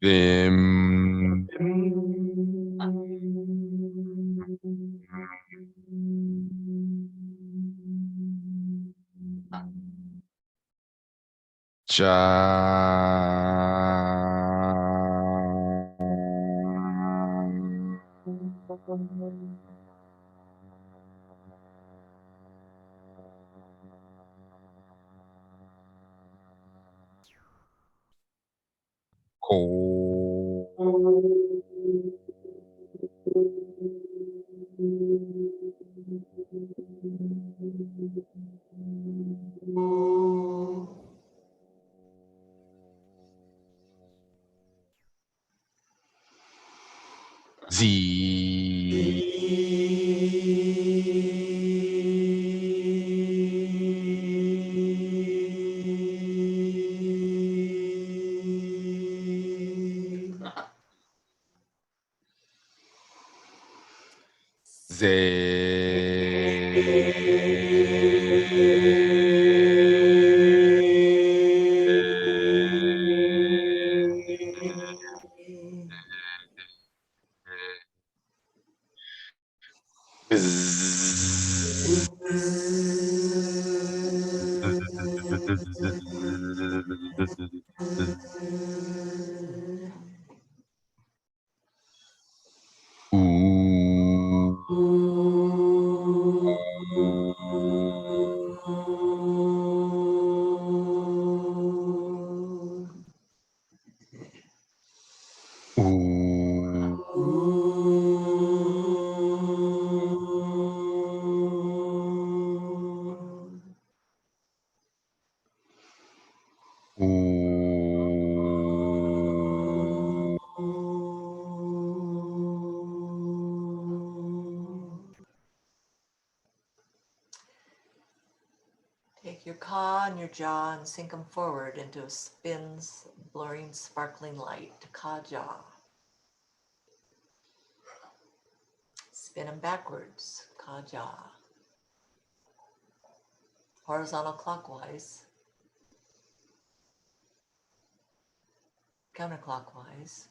Vim. Ja. Sie. Take your ka and your jaw and sink them forward into a spins, blurring, sparkling light. Ka jaw. Spin them backwards. Ka jaw. Horizontal clockwise. Counterclockwise.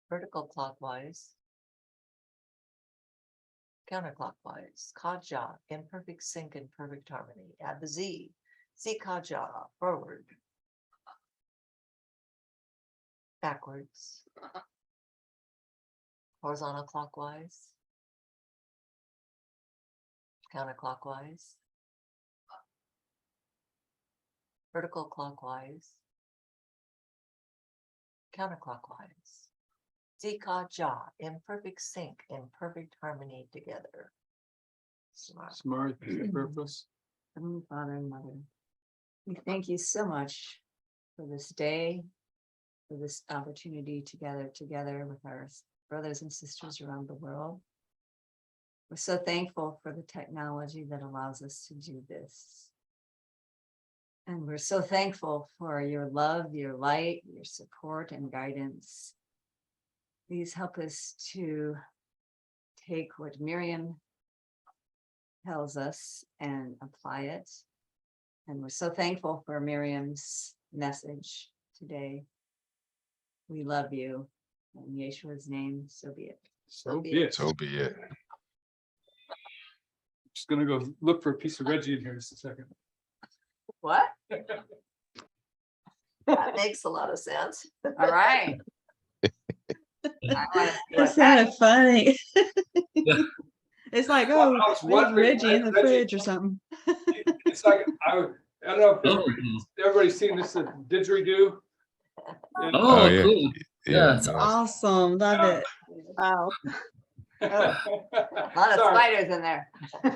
Vertical clockwise. Counterclockwise. Kaja, in perfect sync and perfect harmony. Add the Z. Z kaja, forward. Backwards. Horizontal clockwise. Counterclockwise. Vertical clockwise. Counterclockwise. Zika ja, in perfect sync, in perfect harmony together. Smart purpose. Heavenly Father and Mother, we thank you so much for this day, for this opportunity to gather together with our brothers and sisters around the world. We're so thankful for the technology that allows us to do this. And we're so thankful for your love, your light, your support and guidance. Please help us to take what Miriam tells us and apply it. And we're so thankful for Miriam's message today. We love you. In Yeshua's name, so be it. So be it. So be it. Just gonna go look for a piece of Reggie in here just a second. What? That makes a lot of sense. All right. That sounded funny. It's like, Well, oh, I was there's wondering, Reggie in the Reggie- fridge or something. It's like I don't know if everybody's seen this didgeridoo. And, Oh, yeah. Cool. Yeah. it's Awesome. Love it. Wow. A lot of Sorry. spiders in there.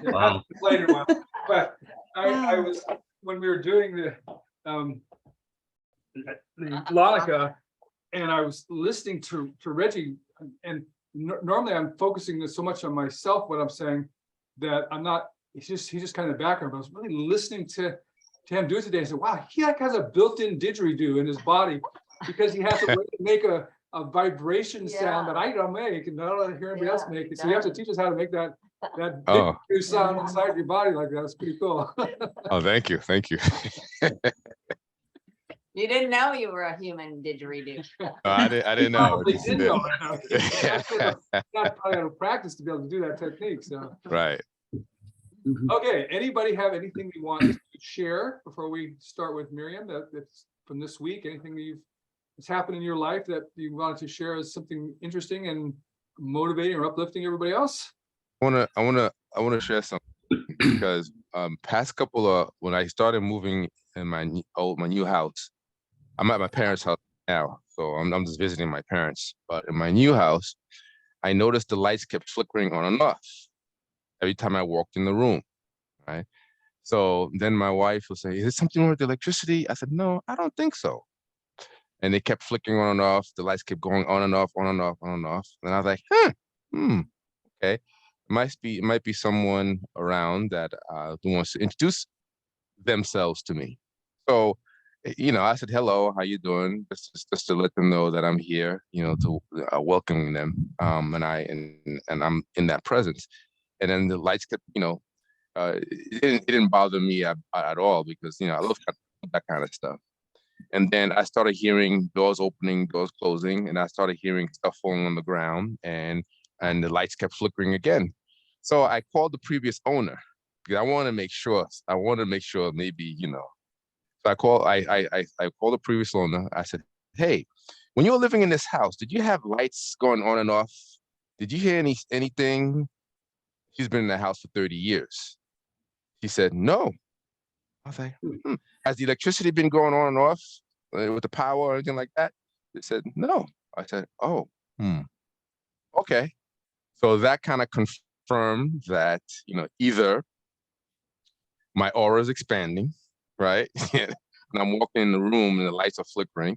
Wow. Later one. But I was, when we were doing the Lanica, and I was listening to Reggie, and normally I'm focusing so much on myself, what I'm saying, that I'm not, he's just kind of background, but I was really listening to him do it today. I said, wow, he like has a built-in didgeridoo in his body, because he has a way to make a a vibration sound that Yeah. I don't make and I don't hear anybody else Yeah, make he it. So you have to does. teach us how to make that big Oh. new sound Yeah. inside your body like that. It's pretty cool. Oh, thank you. Thank you. You didn't know you were a human didgeridoo. I didn't know. Probably Just did did. know that. Got probably got to practice to be able to do that technique. So, Right. okay. Anybody have anything you want to share before we start with Miriam? That's from this week. Anything that's happened in your life that you wanted to share as something interesting and motivating or uplifting everybody else? I wanna share something because past couple of when I started moving in my new house, I'm at my parents' house now, so I'm just visiting my parents. But in my new house, I noticed the lights kept flickering on and off every time I walked in the room. Right. So then my wife will say, "Is there something wrong with the electricity?" I said, "No, I don't think so." And they kept flickering on and off. The lights kept going on and off, on and off, on and off. And I was like, okay. It might be someone around that who wants to introduce themselves to me. So, I said, "Hello, how you doing?" Just to let them know that I'm here, to welcoming them. And I'm in that presence. And then the lights kept, it didn't bother me at all because I love that kind of stuff. And then I started hearing doors opening, doors closing, and I started hearing stuff falling on the ground, and the lights kept flickering again. So I called the previous owner because I want to make sure. Maybe. So I called the previous owner. I said, "Hey, when you were living in this house, did you have lights going on and off? Did you hear anything?" She's been in the house for 30 years. She said, "No." I was like, "Has the electricity been going on and off with the power or anything like that?" They said, "No." I said, "Oh, okay." So that kind of confirmed that, either my aura is expanding, right? And I'm walking in the room and the lights are flickering,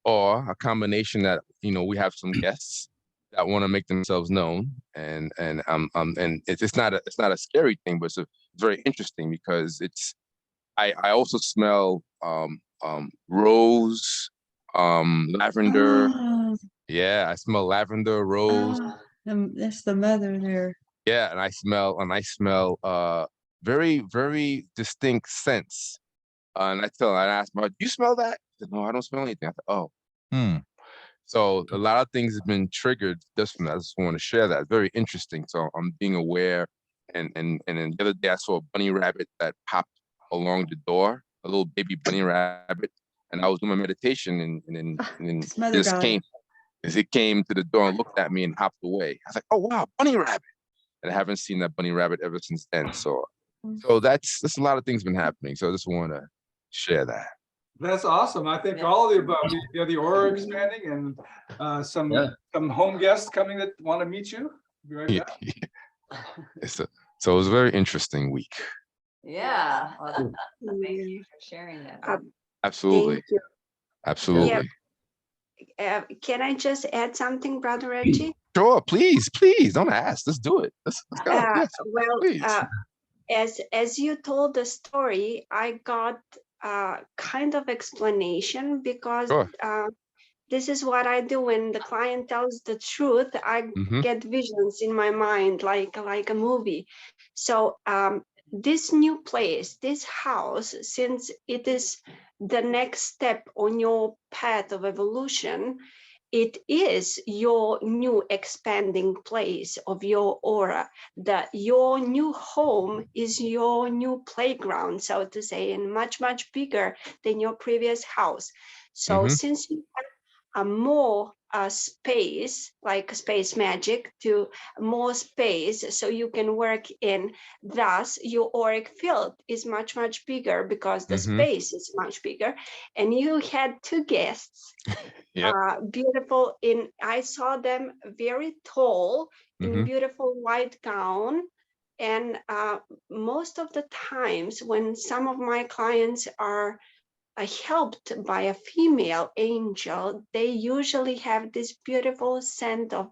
or a combination that, we have some guests that want to make themselves known. And it's not a scary thing, but it's very interesting because I also smell rose, lavender. Oh, Yeah, I smell lavender, rose. that's the mother there. Yeah, and I smell very, very distinct scents. And I asked my, "Do you smell that?" She said, "No, I don't smell anything." I said, "Oh, So a lot of things have been triggered just from that. I just want to share that. Very interesting. So I'm being aware. And then the other day I saw a bunny rabbit that popped along the door, a little baby bunny rabbit. And I was doing my meditation and His mother got it. it came to the door and looked at me and hopped away. I was like, "Oh wow, bunny rabbit." And I haven't seen that bunny rabbit ever since then. So that's a lot of things been happening. So I just want to share that. That's awesome. I think Yeah. all of the above, the aura expanding and some home guests coming that want to meet you. Be right Yeah. back. So it was a very interesting week. Yeah. Well, thank you for sharing that. Absolutely. Thank you. Absolutely. Can I just add something, Brother Reggie? Sure, please, don't ask. Let's do it. Let's go. Yes, Well, please. as you told the story, I got kind of explanation because Sure. this is what I do when the client tells the truth. I Mhm. get visions in my mind, like a movie. So this new place, this house, since it is the next step on your path of evolution, it is your new expanding place of your aura. That your new home is your new playground, so to say, and much, much bigger than your previous house. So Mhm. since you have a more space, like space magic, to more space so you can work in, thus your auric field is much, much bigger because the Mhm. space is much bigger. And you had two guests, Yep. beautiful I saw them very tall in Mhm. beautiful white gown. And most of the times when some of my clients are helped by a female angel, they usually have this beautiful scent of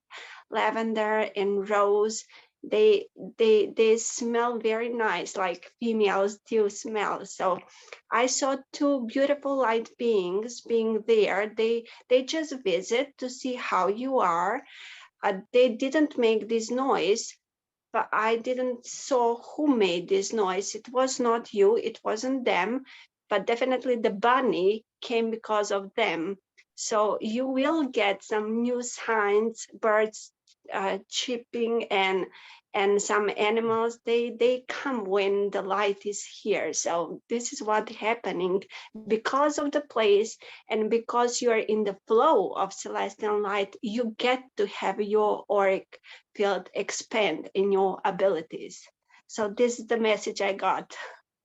lavender and rose they smell very nice, like females do smell. So I saw two beautiful light beings being there. They just visit to see how you are. They didn't make this noise, but I didn't saw who made this noise. It was not you, it wasn't them, but definitely the bunny came because of them. So you will get some new signs, birds chirping, and some animals, they come when the light is here. So this is what happening because of the place, and because you are in the flow of celestial light, you get to have your auric field expand in your abilities. So this is the message I got.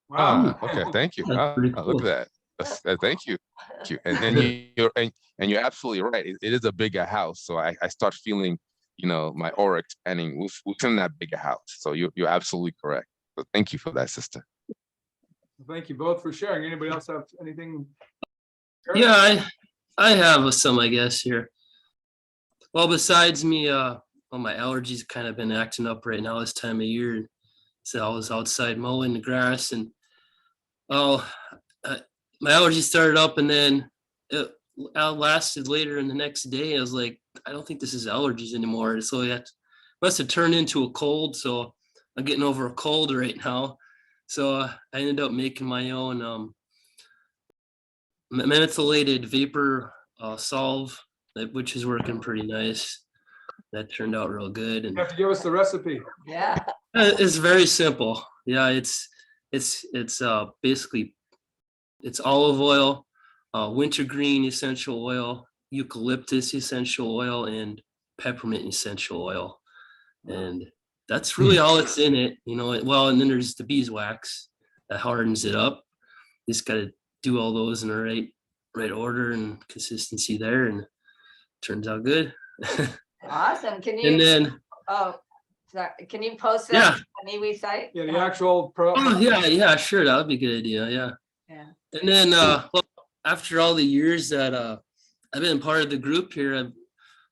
Wow. Okay, thank you. That's pretty Look cool. at that. Thank you. Thank you. And then and you're absolutely right. It is a bigger house. So I start feeling, my aura expanding within that bigger house. So you're absolutely correct. So thank you for that, sister. Thank you both for sharing. Anybody else have anything? Yeah, I have some, I guess, here. Well, besides me, well, my allergies kind of been acting up right now this time of year. So I was outside mowing the grass, and oh, my allergies started up, and then it lasted later in the next day. I was like, I don't think this is allergies anymore. So it must have turned into a cold. So I'm getting over a cold right now. So I ended up making my own mentholated vapor solve, which is working pretty nice. That turned out real good. And You have to give us the recipe. Yeah. it's very simple. Yeah, it's basically it's olive oil, wintergreen essential oil, eucalyptus essential oil, and peppermint essential oil, and that's really all that's in it. Well, and then there's the beeswax that hardens it up. You just got to do all those in the right order and consistency there, and it turns out good. Awesome. Can you? And then Sorry, can you post Yeah. that on the MeWe site? Yeah, the actual oh yeah, sure, that would be a good idea. Yeah. Yeah. And then well, after all the years that I've been part of the group here,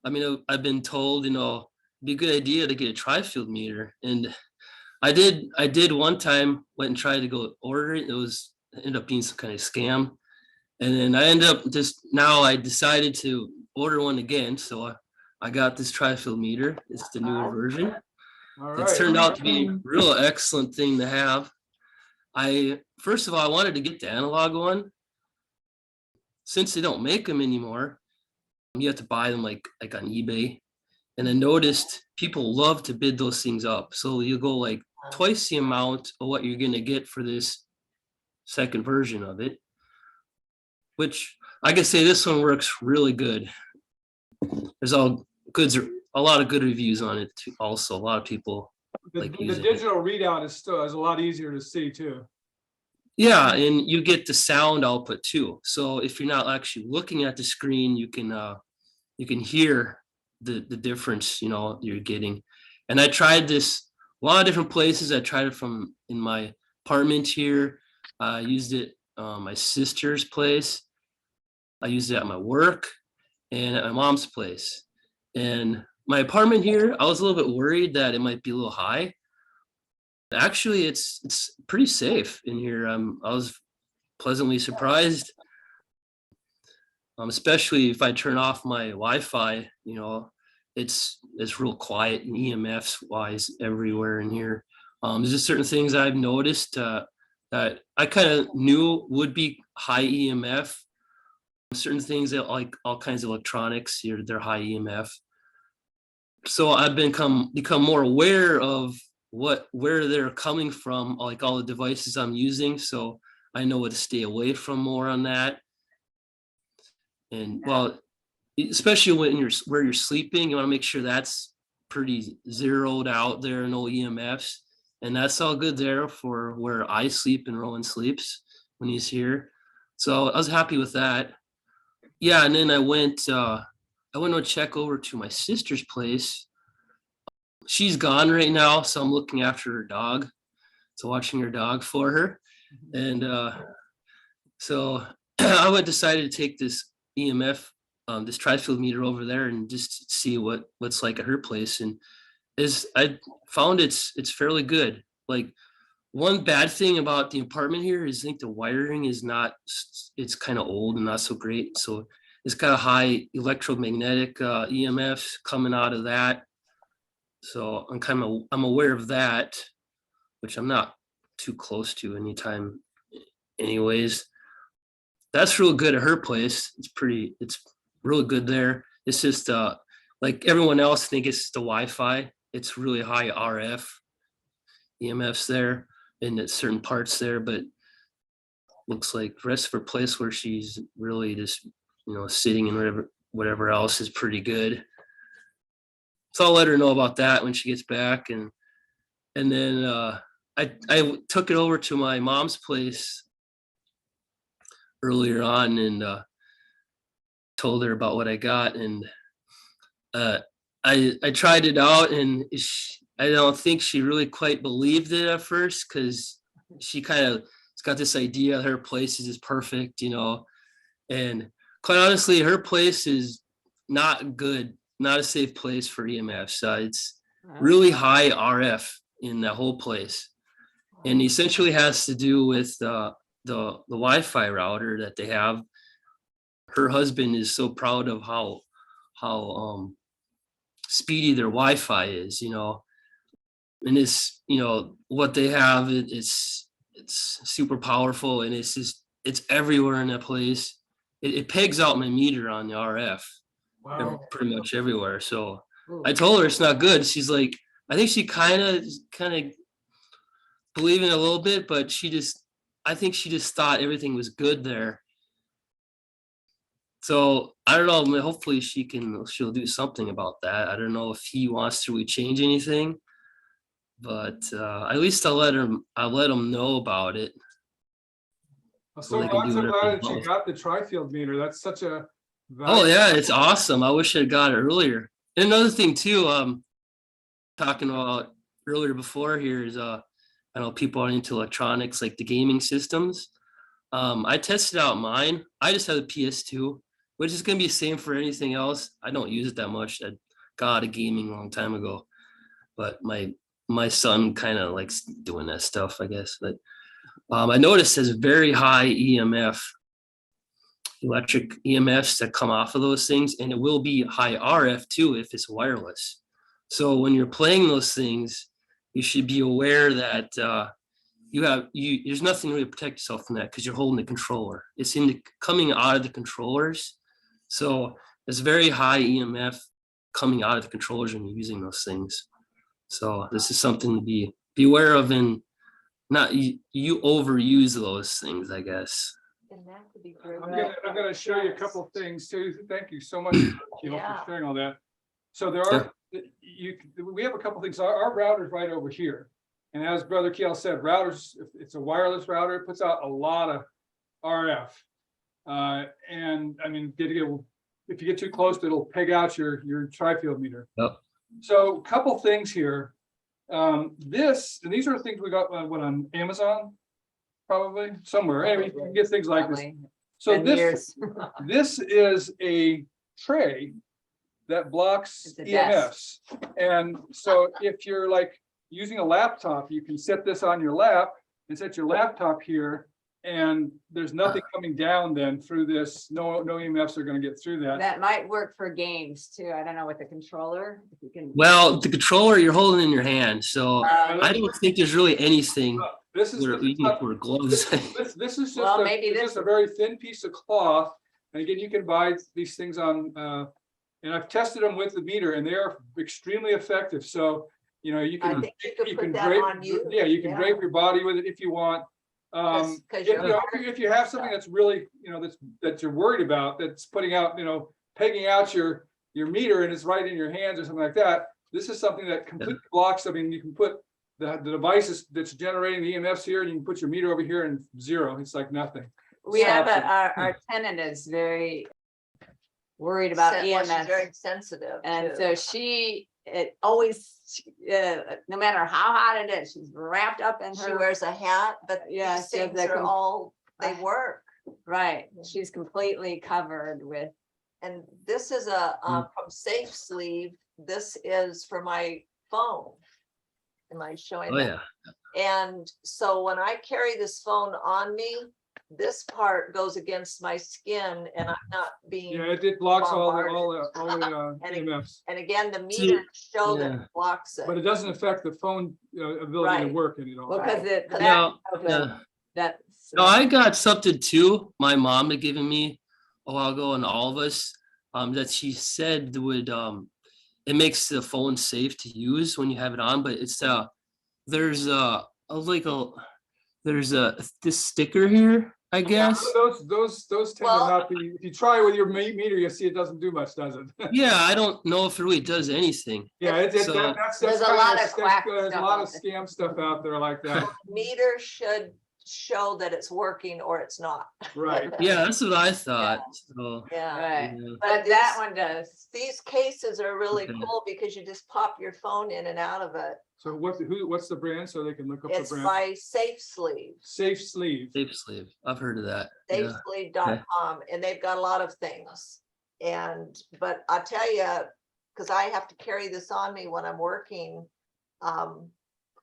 I've been told, it'd be a good idea to get a tri-field meter. And I did one time, went and tried to go order it. It ended up being some kind of scam. And then I ended up I decided to order one again. So I got this tri-field meter. It's the newer version. All It's right. turned out to be a real excellent thing to have. First of all, I wanted to get the analog one. Since they don't make them anymore, you have to buy them like on eBay. And I noticed people love to bid those things up. So you go like twice the amount of what you're gonna get for this second version of it, which I can say this one works really good. There's a lot of good reviews on it too. Also, a lot of people The like using it. digital readout is a lot easier to see too. Yeah, and you get the sound output too. So if you're not actually looking at the screen, you can hear the difference, you're getting. And I tried this a lot of different places. I tried it in my apartment here. I used it my sister's place. I used it at my work and at my mom's place. And my apartment here, I was a little bit worried that it might be a little high. Actually, it's pretty safe in here. I was pleasantly surprised, especially if I turn off my Wi-Fi. It's real quiet and EMFs wise everywhere in here. There's just certain things I've noticed that I kind of knew would be high EMF. Certain things that like all kinds of electronics, they're high EMF. So I've become more aware of where they're coming from, like all the devices I'm using. So I know what to stay away from more on that. And well, especially where you're sleeping, you want to make sure that's pretty zeroed out there, no EMFs. And that's all good there for where I sleep and Rowan sleeps when he's here. So I was happy with that. Yeah, and then I went to check over to my sister's place. She's gone right now, so I'm looking after her dog. So watching her dog for her. And so I decided to take this EMF, this tri-field meter over there and just see what's like at her place. And I found it's fairly good. Like, one bad thing about the apartment here is I think the wiring is not, it's kind of old and not so great. So it's got a high electromagnetic EMFs coming out of that. So I'm aware of that, which I'm not too close to anytime anyways. That's real good at her place. It's really good there. It's just like everyone else, I think it's the Wi-Fi. It's really high RF EMFs there in certain parts there, but looks like the rest of her place where she's really just, sitting and whatever else is pretty good. So I'll let her know about that when she gets back. And then I took it over to my mom's place earlier on and told her about what I got. And I tried it out, and I don't think she really quite believed it at first, because she kind of got this idea her place is perfect, and quite honestly, her place is not good, not a safe place for EMFs. It's really high RF in the whole place, and essentially has to do with the Wi-Fi router that they have. Her husband is so proud of how speedy their Wi-Fi is, and it's, what they have, it's super powerful, and it's everywhere in that place. It pegs out my meter on the RF. Wow. Pretty much everywhere. So I told her it's not good. She's like, I think she kind of believe in it a little bit, but I think she just thought everything was good there. So I don't know, hopefully she'll do something about that. I don't know if he wants to change anything, but at least I'll let him know about it. I'm So so they can glad do whatever that they you want. got the tri-field meter. That's such a Oh valuable. yeah, it's awesome. I wish I'd got it earlier. And another thing too, talking about earlier before here is I know people are into electronics, like the gaming systems. I tested out mine. I just have a PS2, which is gonna be the same for anything else. I don't use it that much. I got out of gaming a long time ago, but my son kind of likes doing that stuff, I guess. But I noticed there's very high electric EMFs that come off of those things, and it will be high RF too if it's wireless. So when you're playing those things, you should be aware that there's nothing really to protect yourself from that, because you're holding the controller. It's coming out of the controllers. So there's very high EMF coming out of the controllers when you're using those things. So this is something to be aware of, and not you overuse those things, I guess. And that could be great. I'm gonna show you a couple of things too. Thank you so much, Keil, Yeah. for sharing all that. So there are, we have a couple things. Our router's right over here. And as Brother Keil said, routers, if it's a wireless router, it puts out a lot of RF. And I mean, if you get too close, it'll peg out your tri-field meter. Yep. So a couple things here. These are things we got on Amazon, probably somewhere. Anyway, you can get things like this. So this is a tray that blocks It's a EMFs. And so if you're like using a laptop, you can set this on your lap and set your laptop here, and there's nothing coming down then through this. No EMFs are going to get through that. That might work for games too. I don't know, with the controller, if you can. Well, the controller you're holding in your hand, so I don't think there's really anything This is where you can wear gloves. this is just Well, maybe it's this just a very thin piece of cloth. And again, you can buy these things on and I've tested them with the meter, and they are extremely effective. So you I think you could put that on you. Yeah, you can drape your body with it if you want. If you have something that's really, that you're worried about, that's putting out, pegging out your meter, and it's right in your hands or something like that, this is something that completely blocks. I mean, you can put the devices that's generating the EMFs here, and you can put your meter over here and zero. It's like nothing. We have our tenant is very worried about EMS. Very sensitive. And too. so it always, no matter how hot it is, she's wrapped up in She her, wears a hat, but Yeah, these she has things that are all, they work. right, she's completely covered with, And this is a from Safe Sleeve. This is for my phone. Am I showing Oh, that? yeah. And so when I carry this phone on me, this part goes against my skin and I'm not being, Yeah, it blocks all the And it- EMFs, and again, the See, meters show that yeah. it blocks but it. it doesn't affect the phone ability to Right. work any Well, longer. because Right. it, Yeah, okay, yeah. that's. No, I got something too. My mom had given me a while ago, and all of us, that she said would, it makes the phone safe to use when you have it on, but it's, there's there's this sticker here, I guess. Those tend to Well- not be, if you try with your meter, you see it doesn't do much, does it? Yeah, I don't know if it really does anything. Yeah, So- that's There's a kinda- lot of quack there's a stuff lot out of there. scam stuff out there like that, Meter should show that it's working or it's not. right? Yeah, that's what I thought. So, Yeah. Right, yeah. but that one does. These cases are really Okay. cool because you just pop your phone in and out of it. So what's the brand, so they can look up the It's brand? by Safe Sleeve, Safe Sleeve. Safe Sleeve. I've heard of that. Yeah. safesleeve.com, and they've got a lot of things. But I'll tell you, because I have to carry this on me when I'm working.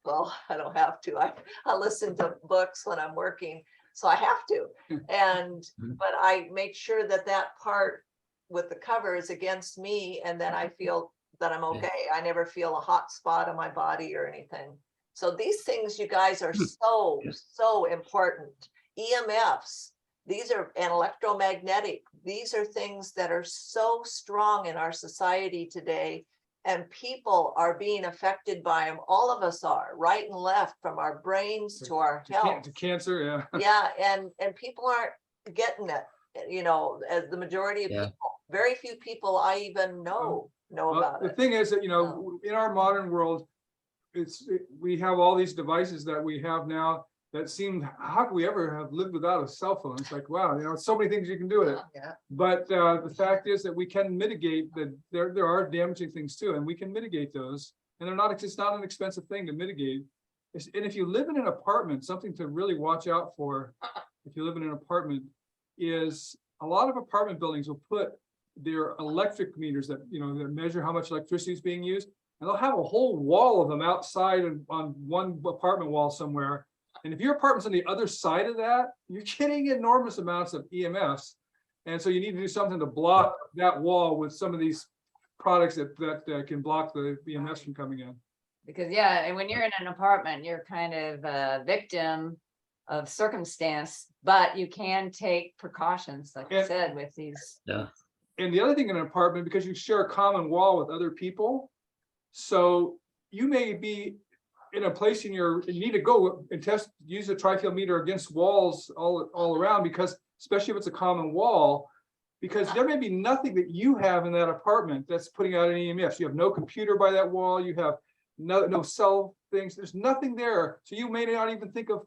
Well, I don't have to. I listen to books when I'm working, so I have to. But I make sure that that part with the cover is against me, and then I feel that I'm okay. I never feel a hot spot on my body or anything. So these things, you guys, are so important. EMFs, these are and electromagnetic. These are things that are so strong in our society today, and people are being affected by them. All of us are, right and left, from our brains to our health. To cancer, yeah. Yeah, and people aren't getting it, as the majority of Yeah. people. Very few people I even know Well, about the it. thing is that, in our modern world, we have all these devices that we have now that seem, how could we ever have lived without a cell phone? It's like, wow, so many things you can do with it. Yeah. But the fact is that we can mitigate there are damaging things too, and we can mitigate those. And it's not an expensive thing to mitigate. And if you live in an apartment, something to really watch out for, if you live in an apartment, is a lot of apartment buildings will put their electric meters that measure how much electricity is being used, and they'll have a whole wall of them outside on one apartment wall somewhere. And if your apartment's on the other side of that, you're getting enormous amounts of EMFs. And so you need to do something to block that wall with some of these products that can block the EMFs from coming in. Because, yeah, and when you're in an apartment, you're kind of a victim of circumstance, but you can take precautions, like you Yeah. said, with these. Yeah. And the other thing in an apartment, because you share a common wall with other people, so you may be in a place you need to go and use a tri-field meter against walls all around, because especially if it's a common wall, because there may be nothing that you have in that apartment that's putting out any EMFs. You have no computer by that wall, you have no cell things, there's nothing there. So you may not even think of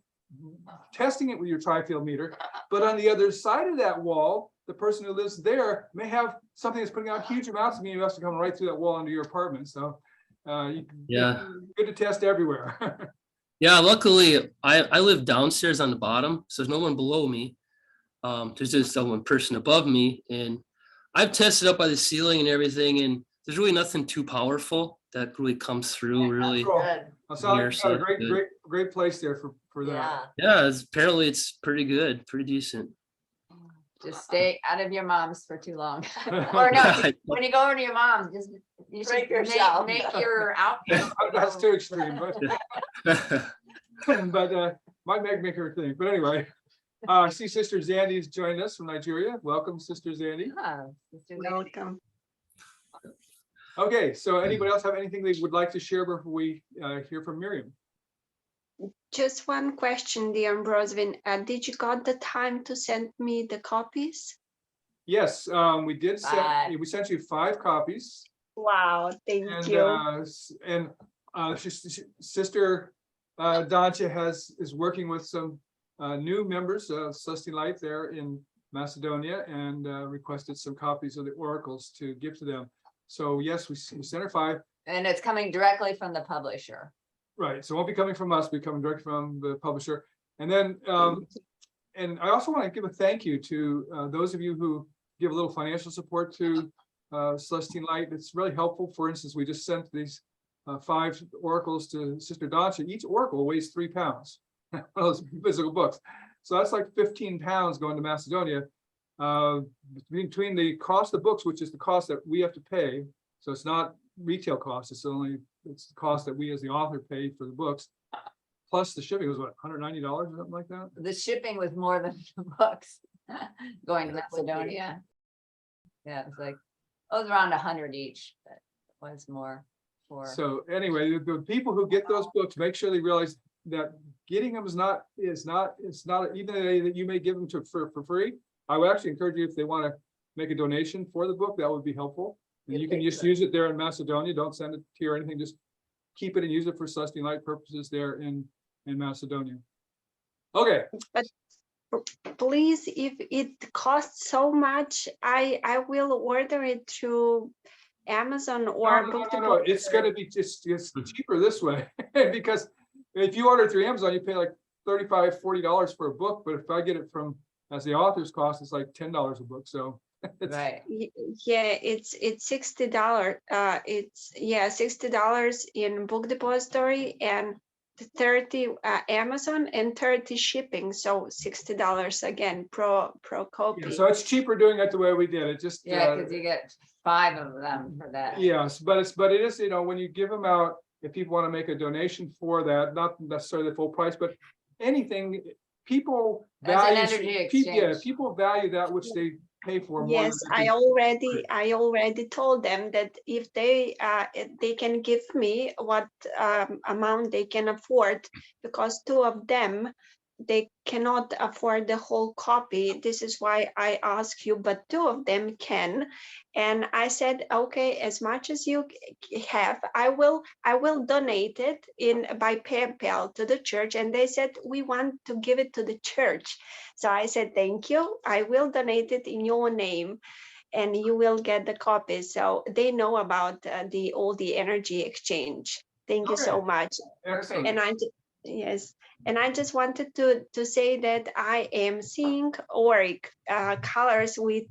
testing it with your tri-field meter, but on the other side of that wall, the person who lives there may have something that's putting out huge amounts of EMFs coming right through that wall into your apartment. So Yeah. good to test everywhere. Yeah, luckily I live downstairs on the bottom, so there's no one below me. There's just one person above me, and I've tested up by the ceiling and everything, and there's really nothing too powerful that really comes through really. Cool. Good. So Here, you've got a so great, great place there for that. Yeah. Yeah, apparently it's pretty good, pretty decent. Just stay out of your mom's for too long. Or no, when you go over to your mom's, you should Drape yourself. make your outfit. That's too extreme, but might make her think. But anyway, I see Sister Zandy's joined us from Nigeria. Welcome, Sister Zandy. Yeah, Sister Zandy. Welcome. Okay, so anybody else have anything they would like to share before we hear from Miriam? Just one question, dear Brosvin. Did you got the time to send me the copies? Yes, we did Five. we sent you 5 copies. Wow, thank And you. Sister Dancha is working with some new members of Celestine Light there in Macedonia, and requested some copies of the oracles to give to them. So yes, we sent her 5. And it's coming directly from the publisher. Right, so it won't be coming from us, be coming directly from the publisher. And then, and I also want to give a thank you to those of you who give a little financial support to Celestine Light. It's really helpful. For instance, we just sent these 5 oracles to Sister Dacia. Each oracle weighs 3 pounds. Those physical books. So that's like 15 pounds going to Macedonia. Between the cost of books, which is the cost that we have to pay. So it's not retail cost. It's the cost that we as the author paid for the books. Plus the shipping was what, $190 or something like that? The shipping was more than the books going to Macedonia. Yeah, it was like, it was around 100 each, but it was more for. So anyway, the people who get those books, make sure they realize that getting them is not even that you may give them for free. I would actually encourage you, if they want to make a donation for the book, that would be helpful. And you can just use it there in Macedonia. Don't send it here or anything. Just keep it and use it for Celestine Light purposes there in Macedonia. Okay. But please, if it costs so much, I will order it through Amazon or No. It's gonna be it's cheaper this way because if you order through Amazon, you pay like $35-40 for a book. But if I get it from as the author's cost, it's like $10 a book. So Right. Yeah, it's $60. It's $60 in Book Depository and 30 Amazon and 30 shipping. So $60 again pro copy. yeah, so it's cheaper doing it the way we did it. Just Yeah, because you get 5 of them for that. yes, but it is, when you give them out, if people want to make a donation for that, not necessarily the full price, but anything, people As an value energy exchange. people value that which they pay for more. Yes, I already told them that if they can give me what amount they can afford, because 2 of them, they cannot afford the whole copy. This is why I ask you, but 2 of them can. And I said, okay, as much as you have, I will donate it by PayPal to the church. And they said, we want to give it to the church. So I said, thank you. I will donate it in your name and you will get the copy. So they know about all the energy exchange. Thank you so much. Excellent. And yes, and I just wanted to say that I am seeing auric colors with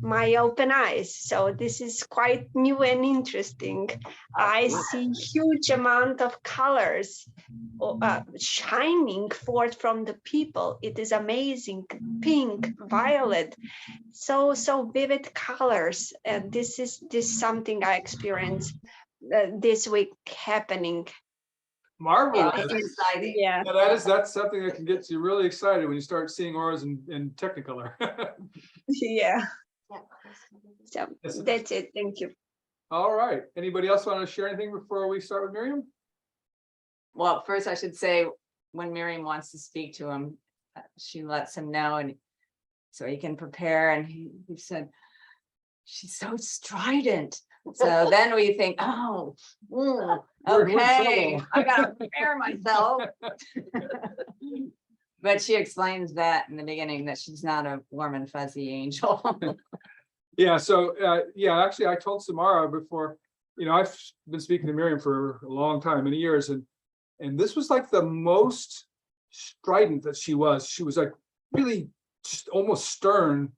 my open eyes. So this is quite new and interesting. I see huge amount of colors shining forth from the people. It is amazing. Pink, violet, so vivid colors. This is something I experienced this week happening. Marvelous. It's exciting. Yeah. Yeah, that's something that can get you really excited when you start seeing auras in Technicolor. Yeah. So Yes. that's it. Thank you. All right. Anybody else want to share anything before we start with Miriam? Well, first I should say, when Miriam wants to speak to him, she lets him know, and so he can prepare. And he said, she's so strident. So then we think, oh, We're okay, in I gotta prepare myself. But she explains that in the beginning, that she's not a warm and fuzzy angel. Yeah. So actually, I told Samara before. I've been speaking to Miriam for a long time, many years, and this was like the most strident that she was. She was like really just almost stern.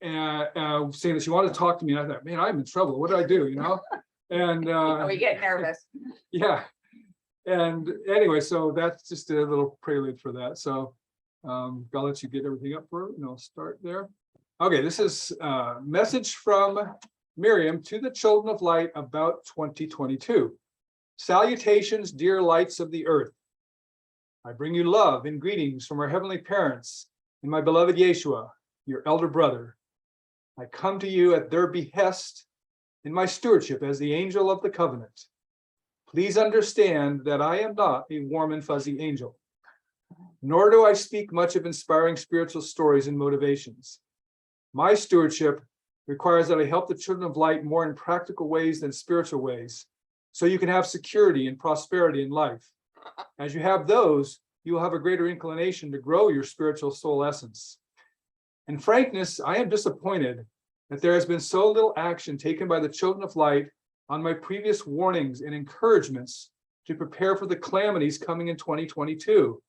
And saying that she wanted to talk to me. And I thought, man, I'm in trouble. What do I do? And We get nervous. yeah. And anyway, so that's just a little prelude for that. So I'll let you get everything up for it, and I'll start there. Okay, this is a message from Miriam to the children of light about 2022. Salutations, dear lights of the earth. I bring you love and greetings from our heavenly parents and my beloved Yeshua, your elder brother. I come to you at their behest in my stewardship as the angel of the covenant. Please understand that I am not a warm and fuzzy angel, nor do I speak much of inspiring spiritual stories and motivations. My stewardship requires that I help the children of light more in practical ways than spiritual ways, so you can have security and prosperity in life. As you have those, you will have a greater inclination to grow your spiritual soul essence. In frankness, I am disappointed that there has been so little action taken by the children of light on my previous warnings and encouragements to prepare for the calamities coming in 2022.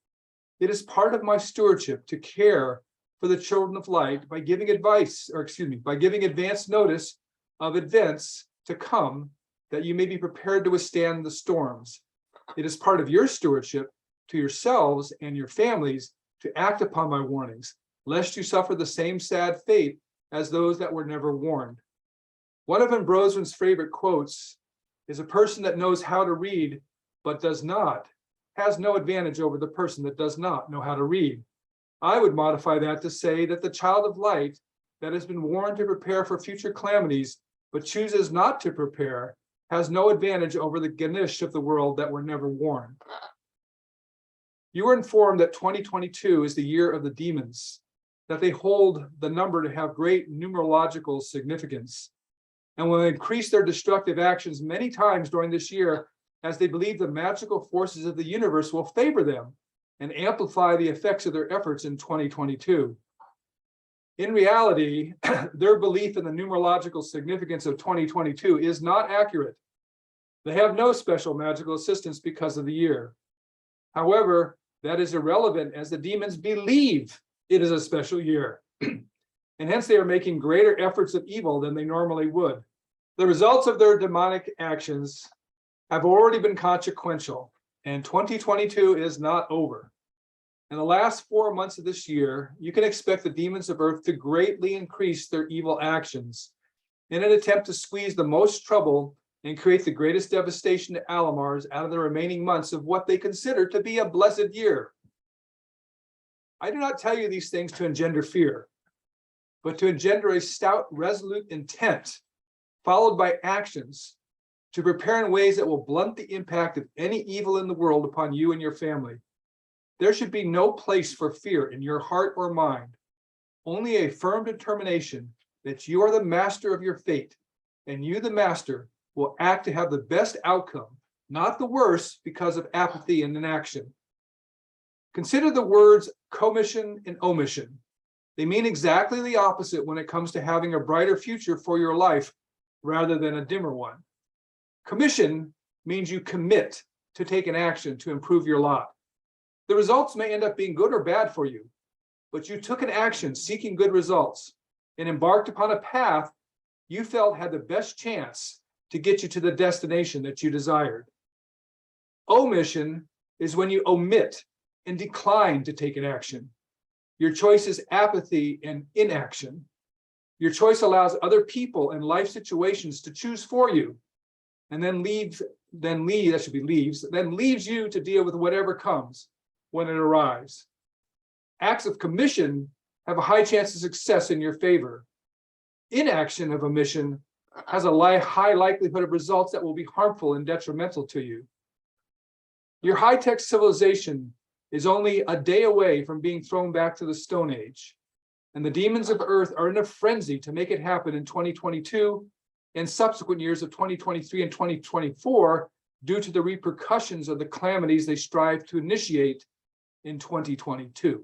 It is part of my stewardship to care for the children of light by giving advance notice of events to come that you may be prepared to withstand the storms. It is part of your stewardship to yourselves and your families to act upon my warnings, lest you suffer the same sad fate as those that were never warned. One of Ambrose's favorite quotes is, a person that knows how to read but does not has no advantage over the person that does not know how to read. I would modify that to say that the child of light that has been warned to prepare for future calamities but chooses not to prepare has no advantage over the Ganesh of the world that were never warned. You were informed that 2022 is the year of the demons, that they hold the number to have great numerological significance, and will increase their destructive actions many times during this year, as they believe the magical forces of the universe will favor them and amplify the effects of their efforts in 2022. In reality, their belief in the numerological significance of 2022 is not accurate. They have no special magical assistance because of the year. However, that is irrelevant, as the demons believe it is a special year, and hence they are making greater efforts of evil than they normally would. The results of their demonic actions have already been consequential, and 2022 is not over. In the last 4 months of this year, you can expect the demons of earth to greatly increase their evil actions in an attempt to squeeze the most trouble and create the greatest devastation to Alamars out of the remaining months of what they consider to be a blessed year. I do not tell you these things to engender fear, but to engender a stout, resolute intent, followed by actions, to prepare in ways that will blunt the impact of any evil in the world upon you and your family. There should be no place for fear in your heart or mind, only a firm determination that you are the master of your fate, and you, the master, will act to have the best outcome, not the worst, because of apathy and inaction. Consider the words commission and omission. They mean exactly the opposite when it comes to having a brighter future for your life rather than a dimmer one. Commission means you commit to take an action to improve your lot. The results may end up being good or bad for you, but you took an action seeking good results and embarked upon a path you felt had the best chance to get you to the destination that you desired. Omission is when you omit and decline to take an action. Your choice is apathy and inaction. Your choice allows other people and life situations to choose for you, and then leaves you to deal with whatever comes when it arrives. Acts of commission have a high chance of success in your favor. Inaction of omission has a high likelihood of results that will be harmful and detrimental to you. Your high-tech civilization is only a day away from being thrown back to the Stone Age, and the demons of earth are in a frenzy to make it happen in 2022 and subsequent years of 2023 and 2024 due to the repercussions of the calamities they strive to initiate in 2022.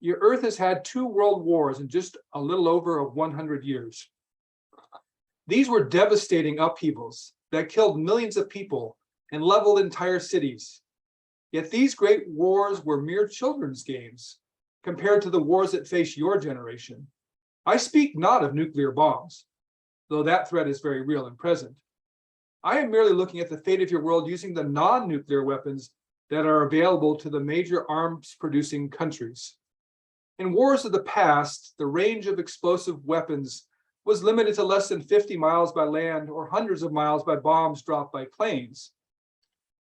Your earth has had 2 world wars in just a little over 100 years. These were devastating upheavals that killed millions of people and leveled entire cities. Yet these great wars were mere children's games compared to the wars that face your generation. I speak not of nuclear bombs, though that threat is very real and present. I am merely looking at the fate of your world using the non-nuclear weapons that are available to the major arms-producing countries. In wars of the past, the range of explosive weapons was limited to less than 50 miles by land or hundreds of miles by bombs dropped by planes.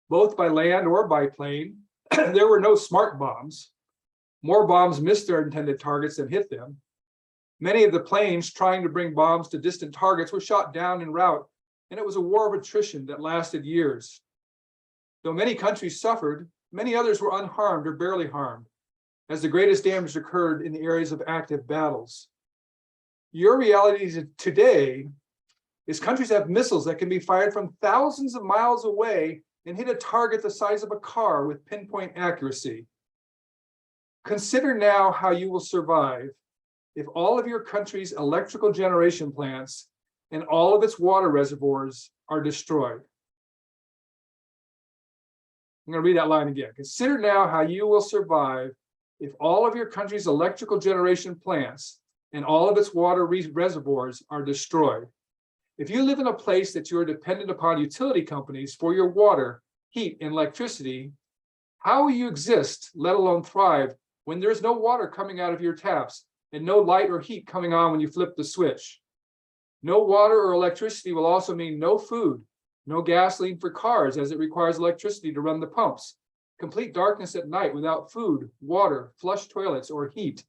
Both by land or by plane, there were no smart bombs. More bombs missed their intended targets than hit them. Many of the planes trying to bring bombs to distant targets were shot down en route, and it was a war of attrition that lasted years. Though many countries suffered, many others were unharmed or barely harmed, as the greatest damage occurred in the areas of active battles. Your reality today is countries have missiles that can be fired from thousands of miles away and hit a target the size of a car with pinpoint accuracy. Consider now how you will survive if all of your country's electrical generation plants and all of its water reservoirs are destroyed. I'm going to read that line again. Consider now how you will survive if all of your country's electrical generation plants and all of its water reservoirs are destroyed. If you live in a place that you are dependent upon utility companies for your water, heat, and electricity, how will you exist, let alone thrive, when there's no water coming out of your taps and no light or heat coming on when you flip the switch? No water or electricity will also mean no food, no gasoline for cars, as it requires electricity to run the pumps, complete darkness at night without food, water, flush toilets, or heat.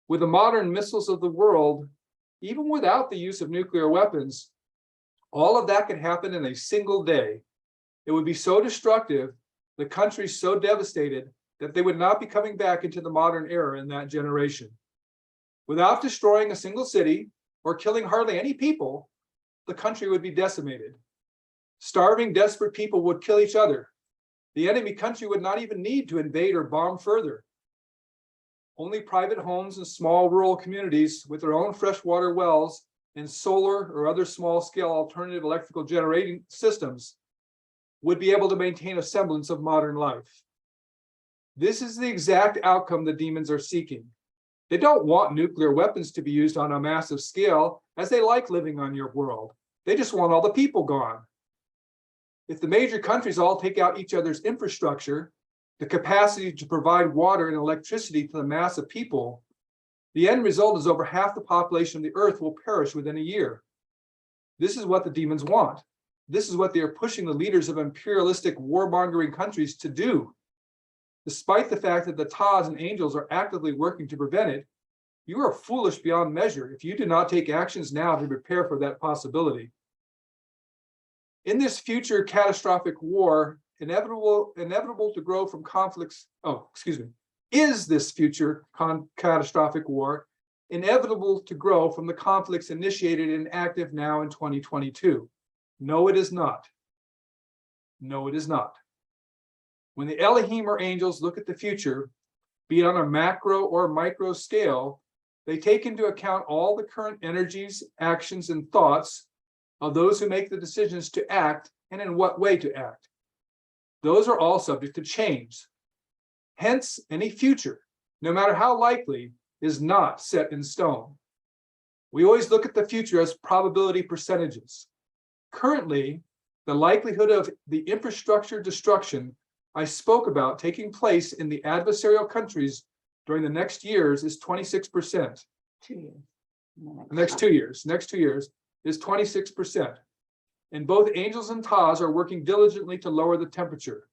With the modern missiles of the world, even without the use of nuclear weapons, all of that could happen in a single day. It would be so destructive, the country so devastated, that they would not be coming back into the modern era in that generation. Without destroying a single city or killing hardly any people, the country would be decimated. Starving, desperate people would kill each other. The enemy country would not even need to invade or bomb further. Only private homes and small rural communities with their own freshwater wells and solar or other small-scale alternative electrical generating systems would be able to maintain a semblance of modern life. This is the exact outcome the demons are seeking. They don't want nuclear weapons to be used on a massive scale, as they like living on your world. They just want all the people gone. If the major countries all take out each other's infrastructure, the capacity to provide water and electricity to the mass of people, the end result is over half the population of the earth will perish within a year. This is what the demons want. This is what they are pushing the leaders of imperialistic warmongering countries to do. Despite the fact that the Taz and angels are actively working to prevent it, you are foolish beyond measure if you do not take actions now to prepare for that possibility. In this future catastrophic war, inevitable to grow from conflicts, is this future catastrophic war inevitable to grow from the conflicts initiated and active now in 2022? No, it is not. No, it is not. When the Elohim or angels look at the future, be it on a macro or micro scale, they take into account all the current energies, actions, and thoughts of those who make the decisions to act and in what way to act. Those are all subject to change. Hence, any future, no matter how likely, is not set in stone. We always look at the future as probability percentages. Currently, the likelihood of the infrastructure destruction I spoke about taking place in the adversarial countries during the next years is 26%. 2 years. The next 2 years is 26%. And both angels and Taz are working diligently to lower the temperature.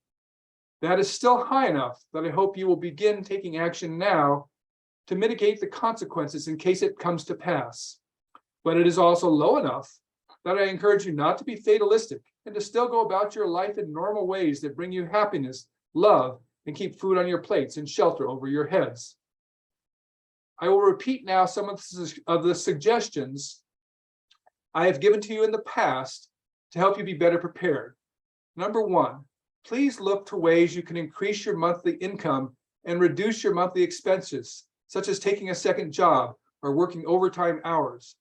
That is still high enough that I hope you will begin taking action now to mitigate the consequences in case it comes to pass. But it is also low enough that I encourage you not to be fatalistic and to still go about your life in normal ways that bring you happiness, love, and keep food on your plates and shelter over your heads. I will repeat now some of the suggestions I have given to you in the past to help you be better prepared. Number one, please look to ways you can increase your monthly income and reduce your monthly expenses, such as taking a second job or working overtime hours.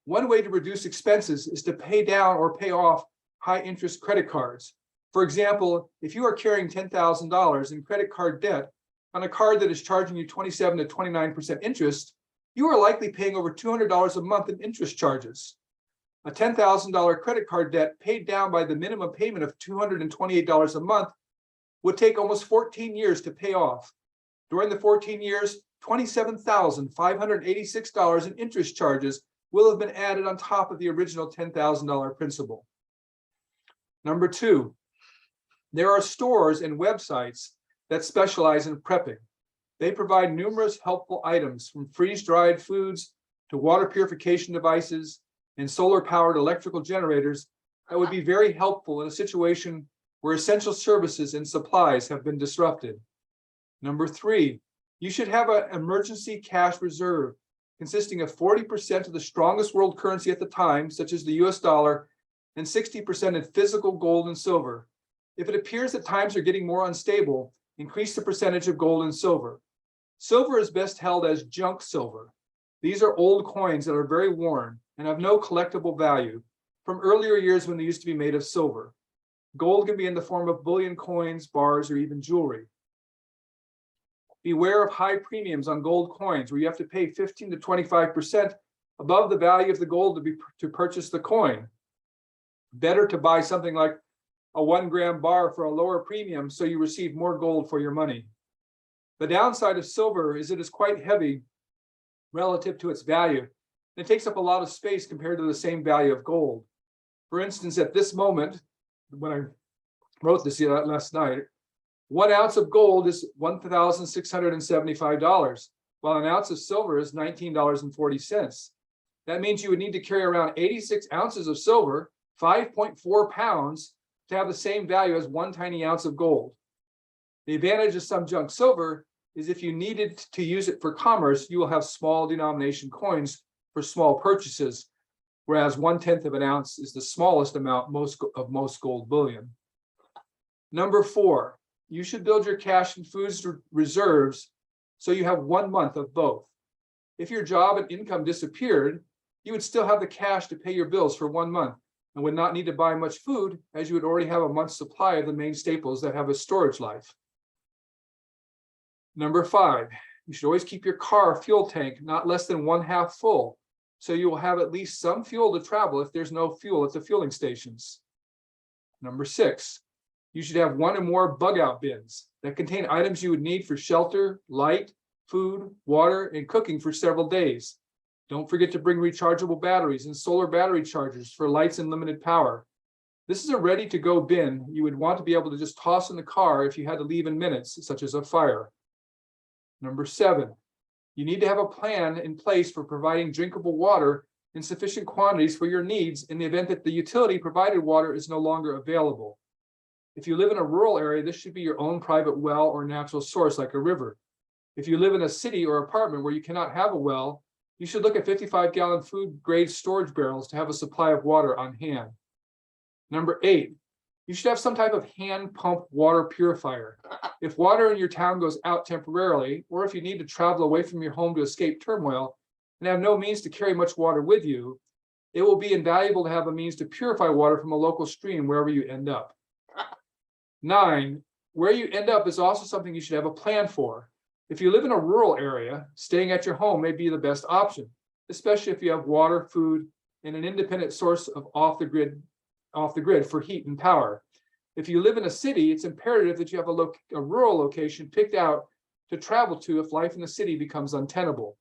One way to reduce expenses is to pay down or pay off high interest credit cards. For example, if you are carrying $10,000 in credit card debt on a card that is charging you 27 to 29% interest, you are likely paying over $200 a month in interest charges. A $10,000 credit card debt paid down by the minimum payment of $228 a month would take almost 14 years to pay off. During the 14 years, $27,586 in interest charges will have been added on top of the original $10,000 principal. Number two, there are stores and websites that specialize in prepping. They provide numerous helpful items from freeze-dried foods to water purification devices and solar-powered electrical generators that would be very helpful in a situation where essential services and supplies have been disrupted. Number three, you should have an emergency cash reserve consisting of 40% of the strongest world currency at the time, such as the US dollar, and 60% in physical gold and silver. If it appears that times are getting more unstable, increase the percentage of gold and silver. Silver is best held as junk silver. These are old coins that are very worn and have no collectible value from earlier years when they used to be made of silver. Gold can be in the form of bullion coins, bars, or even jewelry. Beware of high premiums on gold coins where you have to pay 15 to 25% above the value of the gold to purchase the coin. Better to buy something like a 1 gram bar for a lower premium so you receive more gold for your money. The downside of silver is it is quite heavy relative to its value. It takes up a lot of space compared to the same value of gold. For instance, at this moment, when I wrote this last night, 1 ounce of gold is $1,675, while an ounce of silver is $19.40. That means you would need to carry around 86 ounces of silver, 5.4 pounds, to have the same value as 1 tiny ounce of gold. The advantage of some junk silver is if you needed to use it for commerce, you will have small denomination coins for small purchases, whereas 1/10 of an ounce is the smallest amount of most gold bullion. Number 4, you should build your cash and foods reserves so you have 1 month of both. If your job and income disappeared, you would still have the cash to pay your bills for 1 month and would not need to buy much food, as you would already have a month's supply of the main staples that have a storage life. Number 5, you should always keep your car fuel tank not less than 1/2 full, so you will have at least some fuel to travel if there's no fuel at the fueling stations. Number 6, you should have 1 or more bug out bins that contain items you would need for shelter, light, food, water, and cooking for several days. Don't forget to bring rechargeable batteries and solar battery chargers for lights and limited power. This is a ready-to-go bin you would want to be able to just toss in the car if you had to leave in minutes, such as a fire. Number 7, you need to have a plan in place for providing drinkable water in sufficient quantities for your needs in the event that the utility provided water is no longer available. If you live in a rural area, this should be your own private well or natural source like a river. If you live in a city or apartment where you cannot have a well, you should look at 55-gallon food grade storage barrels to have a supply of water on hand. Number 8, you should have some type of hand pump water purifier. If water in your town goes out temporarily, or if you need to travel away from your home to escape turmoil and have no means to carry much water with you, it will be invaluable to have a means to purify water from a local stream wherever you end up. 9, where you end up is also something you should have a plan for. If you live in a rural area, staying at your home may be the best option, especially if you have water, food, and an independent source of off the grid for heat and power. If you live in a city, it's imperative that you have a rural location picked out to travel to if life in the city becomes untenable.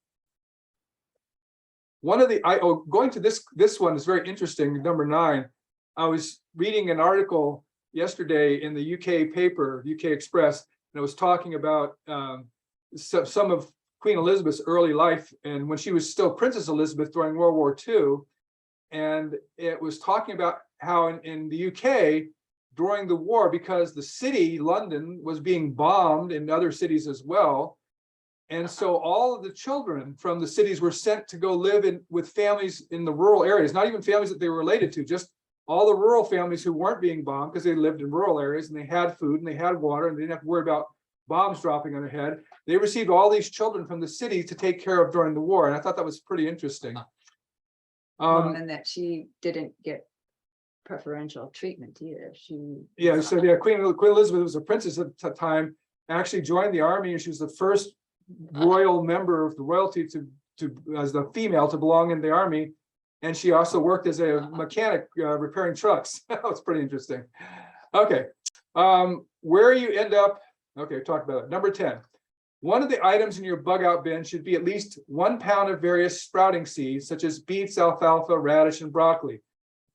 Going to this one is very interesting. Number 9, I was reading an article yesterday in the UK paper, UK Express, and it was talking about some of Queen Elizabeth's early life and when she was still Princess Elizabeth during World War II. And it was talking about how in the UK during the war, because the city, London, was being bombed and other cities as well. And so all of the children from the cities were sent to go live with families in the rural areas, not even families that they were related to, just all the rural families who weren't being bombed because they lived in rural areas and they had food and they had water and they didn't have to worry about bombs dropping on their head. They received all these children from the city to take care of during the war. And I thought that was pretty interesting. And that she didn't get preferential treatment either. Yeah, so yeah, Queen Elizabeth was a princess at the time, actually joined the army, and she was the first royal member of the royalty to as the female to belong in the army. And she also worked as a mechanic repairing trucks. That was pretty interesting. Okay, where you end up. Okay, talk about it. Number 10. One of the items in your bug out bin should be at least 1 pound of various sprouting seeds, such as beets, alfalfa, radish, and broccoli.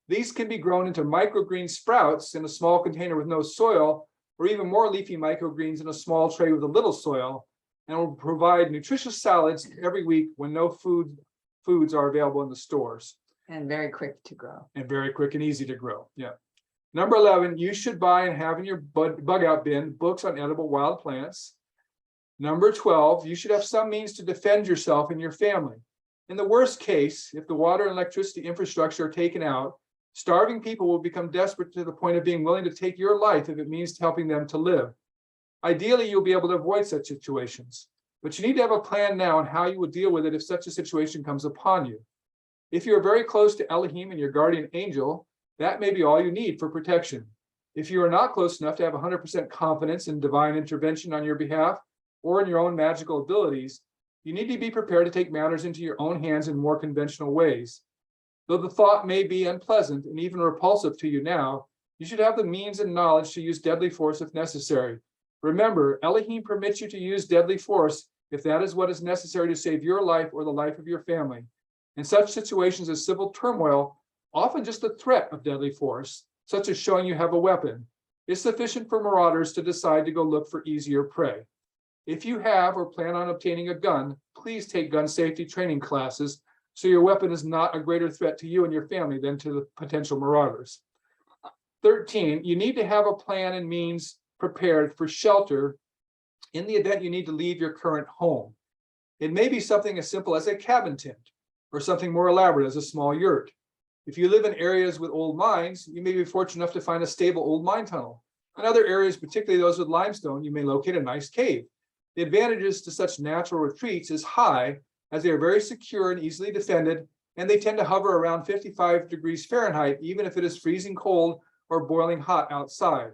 These can be grown into microgreen sprouts in a small container with no soil, or even more leafy microgreens in a small tray with a little soil, and will provide nutritious salads every week when no foods are available in the stores. And very quick to grow. And very quick and easy to grow. Yeah. Number 11, you should buy and have in your bug out bin books on edible wild plants. Number 12, you should have some means to defend yourself and your family. In the worst case, if the water and electricity infrastructure are taken out, starving people will become desperate to the point of being willing to take your life if it means helping them to live. Ideally, you'll be able to avoid such situations, but you need to have a plan now on how you will deal with it if such a situation comes upon you. If you're very close to Elohim and your guardian angel, that may be all you need for protection. If you are not close enough to have 100% confidence in divine intervention on your behalf or in your own magical abilities, you need to be prepared to take matters into your own hands in more conventional ways. Though the thought may be unpleasant and even repulsive to you now, you should have the means and knowledge to use deadly force if necessary. Remember, Elohim permits you to use deadly force if that is what is necessary to save your life or the life of your family. In such situations as civil turmoil, often just the threat of deadly force, such as showing you have a weapon, is sufficient for marauders to decide to go look for easier prey. If you have or plan on obtaining a gun, please take gun safety training classes so your weapon is not a greater threat to you and your family than to the potential marauders. 13, you need to have a plan and means prepared for shelter in the event you need to leave your current home. It may be something as simple as a cabin tent, or something more elaborate as a small yurt. If you live in areas with old mines, you may be fortunate enough to find a stable old mine tunnel. In other areas, particularly those with limestone, you may locate a nice cave. The advantages to such natural retreats is high, as they are very secure and easily defended, and they tend to hover around 55 degrees Fahrenheit, even if it is freezing cold or boiling hot outside.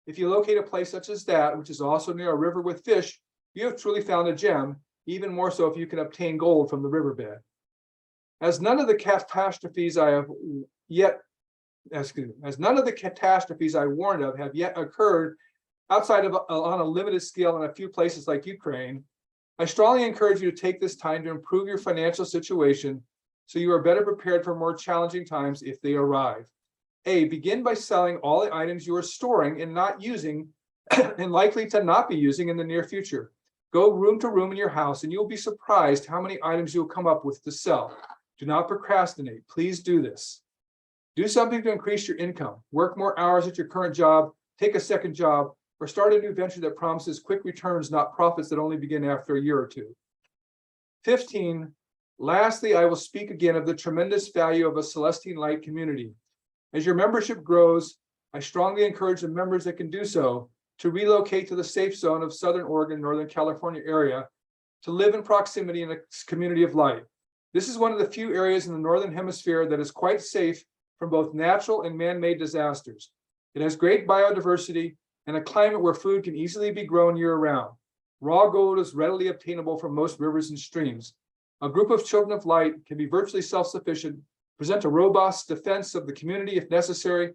If you locate a place such as that, which is also near a river with fish, you have truly found a gem, even more so if you can obtain gold from the riverbed. As none of the catastrophes I warned of have yet occurred outside of on a limited scale in a few places like Ukraine, I strongly encourage you to take this time to improve your financial situation so you are better prepared for more challenging times if they arrive. A, begin by selling all the items you are storing and not using and likely to not be using in the near future. Go room to room in your house and you'll be surprised how many items you'll come up with to sell. Do not procrastinate. Please do this. Do something to increase your income. Work more hours at your current job, take a second job, or start a new venture that promises quick returns, not profits that only begin after a year or two. 15, lastly, I will speak again of the tremendous value of a Celestine Light community. As your membership grows, I strongly encourage the members that can do so to relocate to the safe zone of Southern Oregon, Northern California area to live in proximity in a community of light. This is one of the few areas in the Northern Hemisphere that is quite safe from both natural and man-made disasters. It has great biodiversity and a climate where food can easily be grown year-round. Raw gold is readily obtainable from most rivers and streams. A group of children of light can be virtually self-sufficient, present a robust defense of the community if necessary,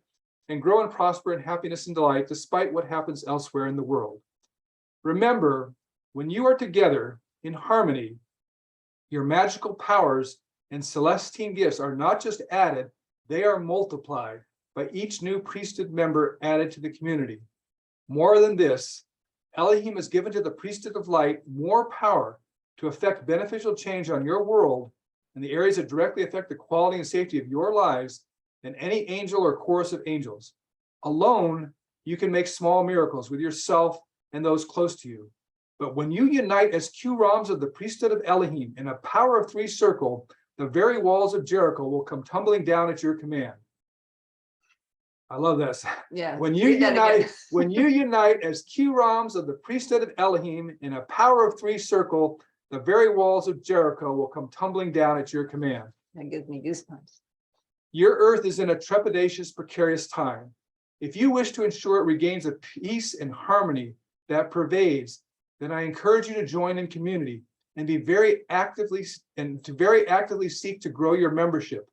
and grow and prosper in happiness and delight despite what happens elsewhere in the world. Remember, when you are together in harmony, your magical powers and Celestine gifts are not just added, they are multiplied by each new priesthood member added to the community. More than this, Elohim has given to the priesthood of light more power to effect beneficial change on your world in the areas that directly affect the quality and safety of your lives than any angel or chorus of angels. Alone, you can make small miracles with yourself and those close to you. But when you unite as Q-Rams of the priesthood of Elohim in a power of three circle, the very walls of Jericho will come tumbling down at your command. I love that. Yeah. When you unite as Q-Rams of the priesthood of Elohim in a power of three circle, the very walls of Jericho will come tumbling down at your command. That gives me goosebumps. Your earth is in a trepidatious, precarious time. If you wish to ensure it regains a peace and harmony that pervades, then I encourage you to join in community and to very actively seek to grow your membership,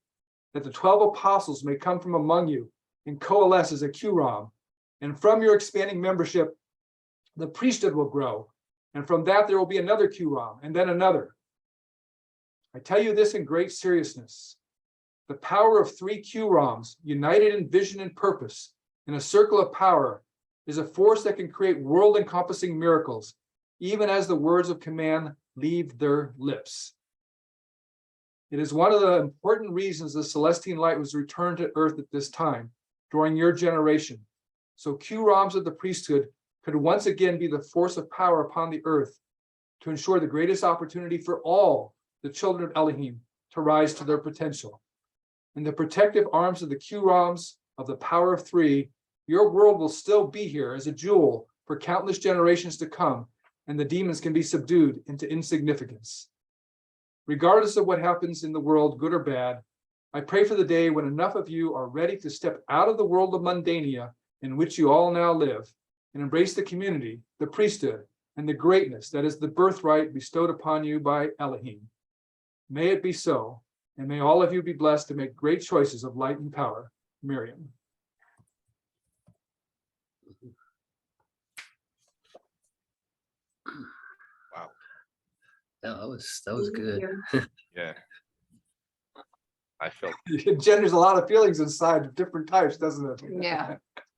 that the 12 apostles may come from among you and coalesce as a Q-Ram. And from your expanding membership, the priesthood will grow. And from that, there will be another Q-Ram and then another. I tell you this in great seriousness. The power of three Q-Rams united in vision and purpose in a circle of power is a force that can create world-encompassing miracles, even as the words of command leave their lips. It is one of the important reasons the Celestine light was returned to earth at this time, during your generation. So Q-Rams of the priesthood could once again be the force of power upon the earth to ensure the greatest opportunity for all the children of Elohim to rise to their potential. In the protective arms of the Q-Rams of the power of three, your world will still be here as a jewel for countless generations to come, and the demons can be subdued into insignificance. Regardless of what happens in the world, good or bad, I pray for the day when enough of you are ready to step out of the world of mundania in which you all now live and embrace the community, the priesthood, and the greatness that is the birthright bestowed upon you by Elohim. May it be so, and may all of you be blessed to make great choices of light and power. Miriam. Yeah, that was good. Yeah. I felt It genders a lot of feelings inside of different types, doesn't it? Yeah.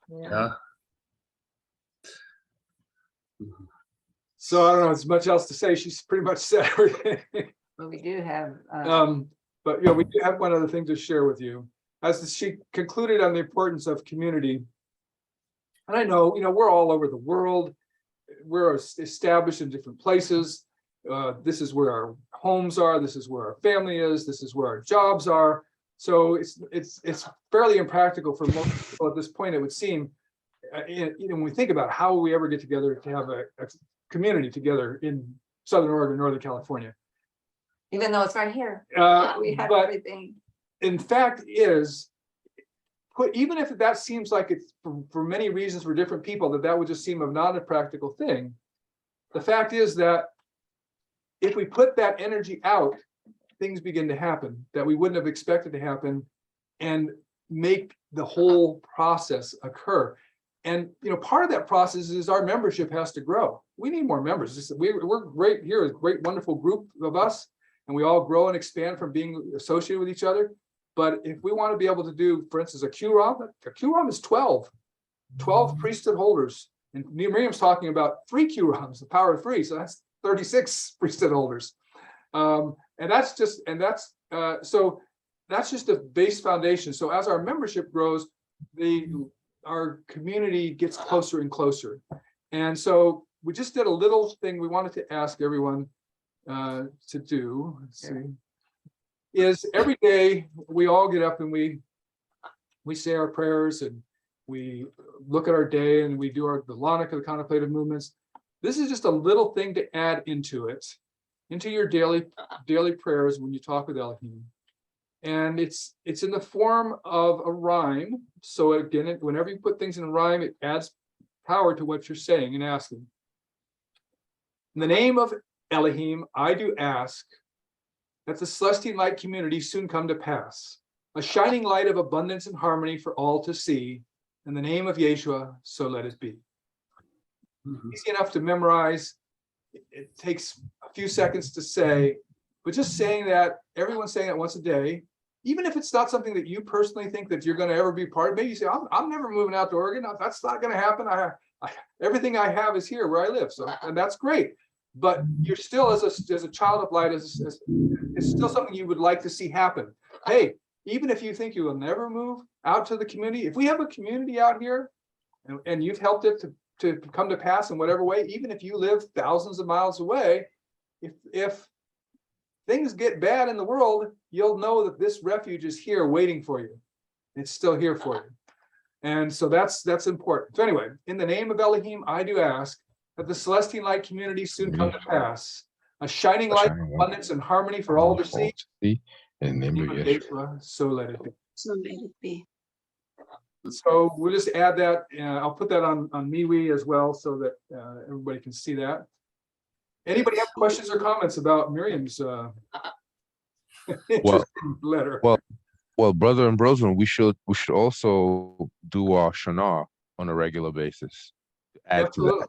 Yeah. So I don't know, there's much else to say. She's pretty much said everything. But we do have, But yeah, we do have one other thing to share with you. As she concluded on the importance of community. And I know, we're all over the world. We're established in different places. This is where our homes are. This is where our family is. This is where our jobs are. So it's fairly impractical for most people at this point, it would seem. When we think about how will we ever get together to have a community together in Southern Oregon, Northern California. even though it's right here, we have But everything. in fact even if that seems like it's for many reasons for different people, that would just seem not a practical thing. The fact is that if we put that energy out, things begin to happen that we wouldn't have expected to happen and make the whole process occur. And part of that process is our membership has to grow. We need more members. We're great here, a great, wonderful group of us, and we all grow and expand from being associated with each other. But if we want to be able to do, for instance, a QROM is 12 priesthood holders. And Miriam's talking about 3 QROMs, the power of 3. So that's 36 priesthood holders. So that's just a base foundation. So as our membership grows, our community gets closer and closer. And so we just did a little thing we wanted to ask everyone to do. Let's see. Is every day we all get up and we say our prayers and we look at our day and we do the Lanaka, the contemplative movements. This is just a little thing to add into your daily prayers when you talk with Elohim. And it's in the form of a rhyme. So again, whenever you put things in a rhyme, it adds power to what you're saying and asking. In the name of Elohim, I do ask that the Celestine light community soon come to pass, a shining light of abundance and harmony for all to see. In the name of Yeshua, so let it be. Easy enough to memorize. It takes a few seconds to say, but just saying that, everyone's saying that once a day, even if it's not something that you personally think that you're going to ever be part of, maybe you say, I'm never moving out to Oregon. That's not going to happen. Everything I have is here where I live. So, and that's great. But you're still, as a child of light, it's still something you would like to see happen. Hey, even if you think you will never move out to the community, if we have a community out here and you've helped it to come to pass in whatever way, even if you live thousands of miles away, if things get bad in the world, you'll know that this refuge is here waiting for you. It's still here for you. And so that's important. So anyway, in the name of Elohim, I do ask that the Celestine light community soon come to pass, a shining light of abundance and harmony for all to see. in the name of Yeshua. So let it be. So let it be. So we'll just add that. I'll put that on MeWe as well so that everybody can see that. Anybody have questions or comments about Miriam's letter? Well, brother and brother, we should also do our Shana on a regular basis. Add to that.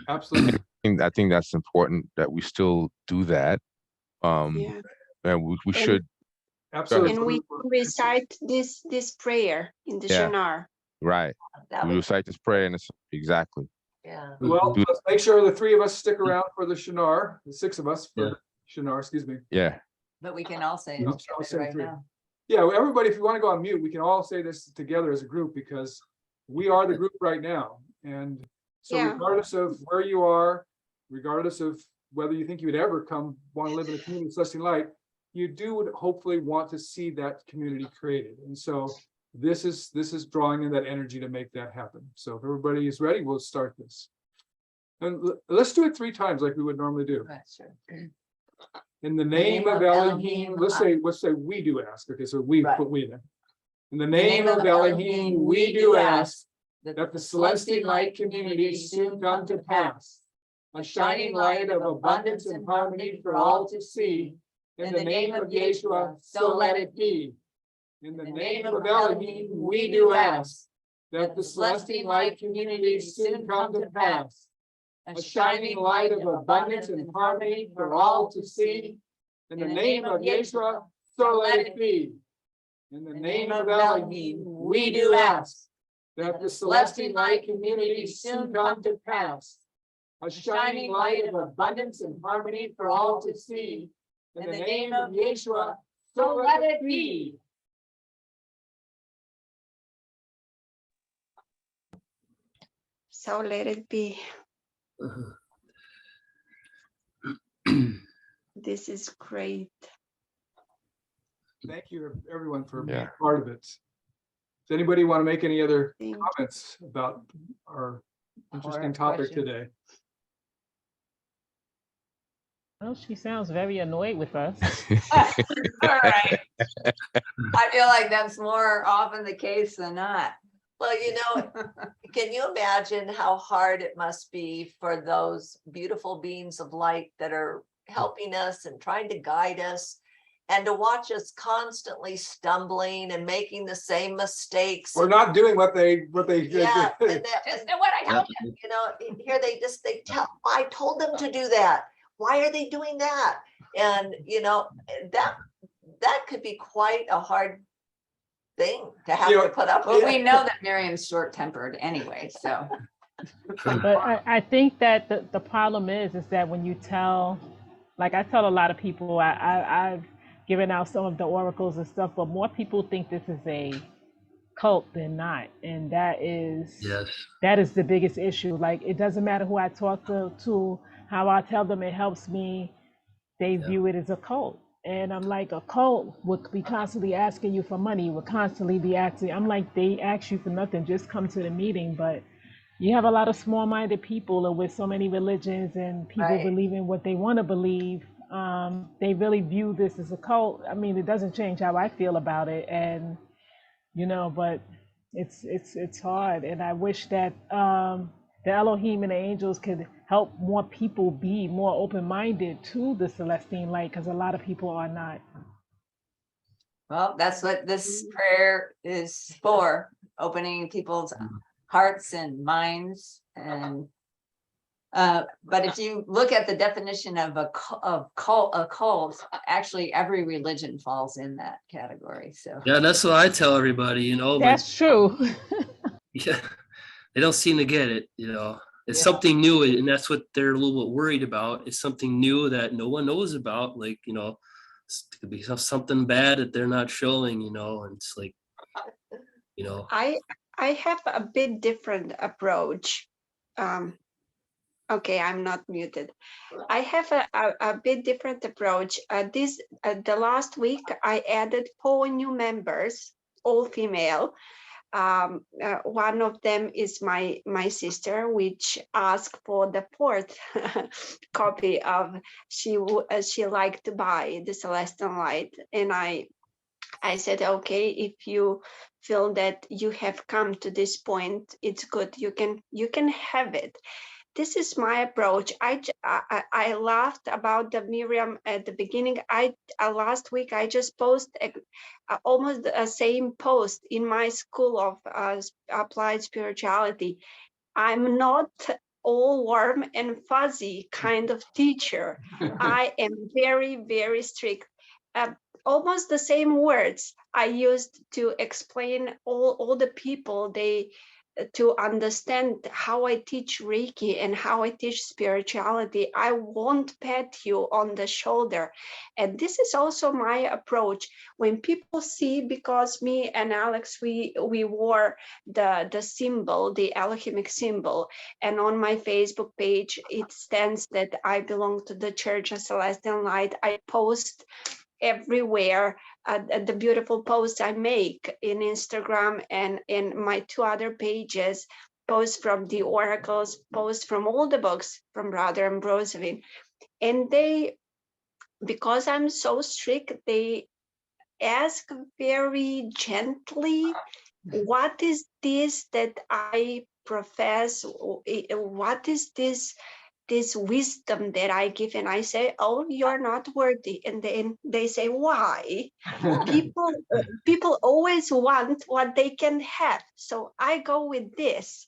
Absolutely. I think that's important that we still do that. Yeah. And we should. Absolutely. And we recite this prayer in the Shanar. Right. We recite this prayer and it's exactly. Yeah. Well, let's make sure the 3 of us stick around for the Shanar, the 6 of us for Shanar, excuse me. Yeah. But we can all say it I'll together say right 3. now. Yeah, well, everybody, if you want to go on mute, we can all say this together as a group because we are the group right now. And so regardless of where you are, regardless of whether you think you would ever want to live in a community of Celestine light, you would hopefully want to see that community created. And so this is drawing in that energy to make that happen. So if everybody is ready, we'll start this. And let's do it 3 times like we would normally do. Right, sure. In the name of Elohim, let's say we do ask. Okay, so we put we there. In the name of Elohim, we do ask that the Celestine light community soon come to pass, a shining light of abundance and harmony for all to see. In the name of Yeshua, so let it be. In the name of Elohim, we do ask that the Celestine Light community soon come to pass. A shining light of abundance and harmony for all to see. In the name of Yeshua, so let it be. In the name of Elohim, we do ask that the Celestine Light community soon come to pass. A shining light of abundance and harmony for all to see. In the name of Yeshua, so let it be. So let it be. This is great. Thank you, everyone, for being Yeah. part of it. Does anybody want to make any other Thank you. comments about our interesting Or topic questions? today? Well, she sounds very annoyed with us. All right. I feel like that's more often the case than not. Well, can you imagine how hard it must be for those beautiful beings of light that are helping us and trying to guide us, and to watch us constantly stumbling and making the same mistakes? We're not doing what they Yeah, and Just do what I told you. here they tell, I told them to do that. Why are they doing that? And that could be quite a hard thing to have to put up But with. we know that Miriam's short-tempered anyway, so. But I think that the problem is that when you tell, like I tell a lot of people, I've given out some of the oracles and stuff, but more people think this is a cult than not. And that is the biggest issue. Like, it doesn't matter who I talk to how I tell them it helps me, they view it as a cult. And I'm like, a cult would be constantly asking you for money, would constantly be asking. I'm like, they ask you for nothing, just come to the meeting. But you have a lot of small-minded people with so many religions and people Right. believing what they want to believe. They really view this as a cult. I mean, it doesn't change how I feel about it. And, but it's hard. And I wish that the Elohim and the angels could help more people be more open-minded to the Celestine Light, because a lot of people are not. Well, that's what this prayer is for, opening people's hearts and minds. And but if you look at the definition of a cult, actually every religion falls in that category. So Yeah, that's what I tell everybody, but That's true. yeah, they don't seem to get it, It's something new, and that's what they're a little bit worried about. It's something new that no one knows about. Like, it could be something bad that they're not showing, and it's like, I have a bit different approach. Okay, I'm not muted. I have a bit different approach. The last week I added 4 new members, all female. One of them is my sister, which asked for the 4th copy of she liked to buy the Celestine Light, and I said, okay, if you feel that you have come to this point, it's good. You can have it. This is my approach. I laughed about the Miriam at the beginning. Last week I just posted almost the same post in my school of applied spirituality. I'm not all warm and fuzzy kind of teacher. I am very, very strict. Almost the same words I used to explain all the people to understand how I teach Reiki and how I teach spirituality. I won't pat you on the shoulder. And this is also my approach. When people see, because me and Alex, we wore the symbol, the Elohimic symbol, and on my Facebook page, it stands that I belong to the Church of Celestine Light. I post everywhere the beautiful posts I make in Instagram and in my 2 other pages, posts from the oracles, posts from all the books from Brother Ambrosevin. And because I'm so strict, they ask very gently, what is this that I profess? What is this this wisdom that I give, and I say, oh, you're not worthy. And then they say, why? People always want what they can have. So I go with this.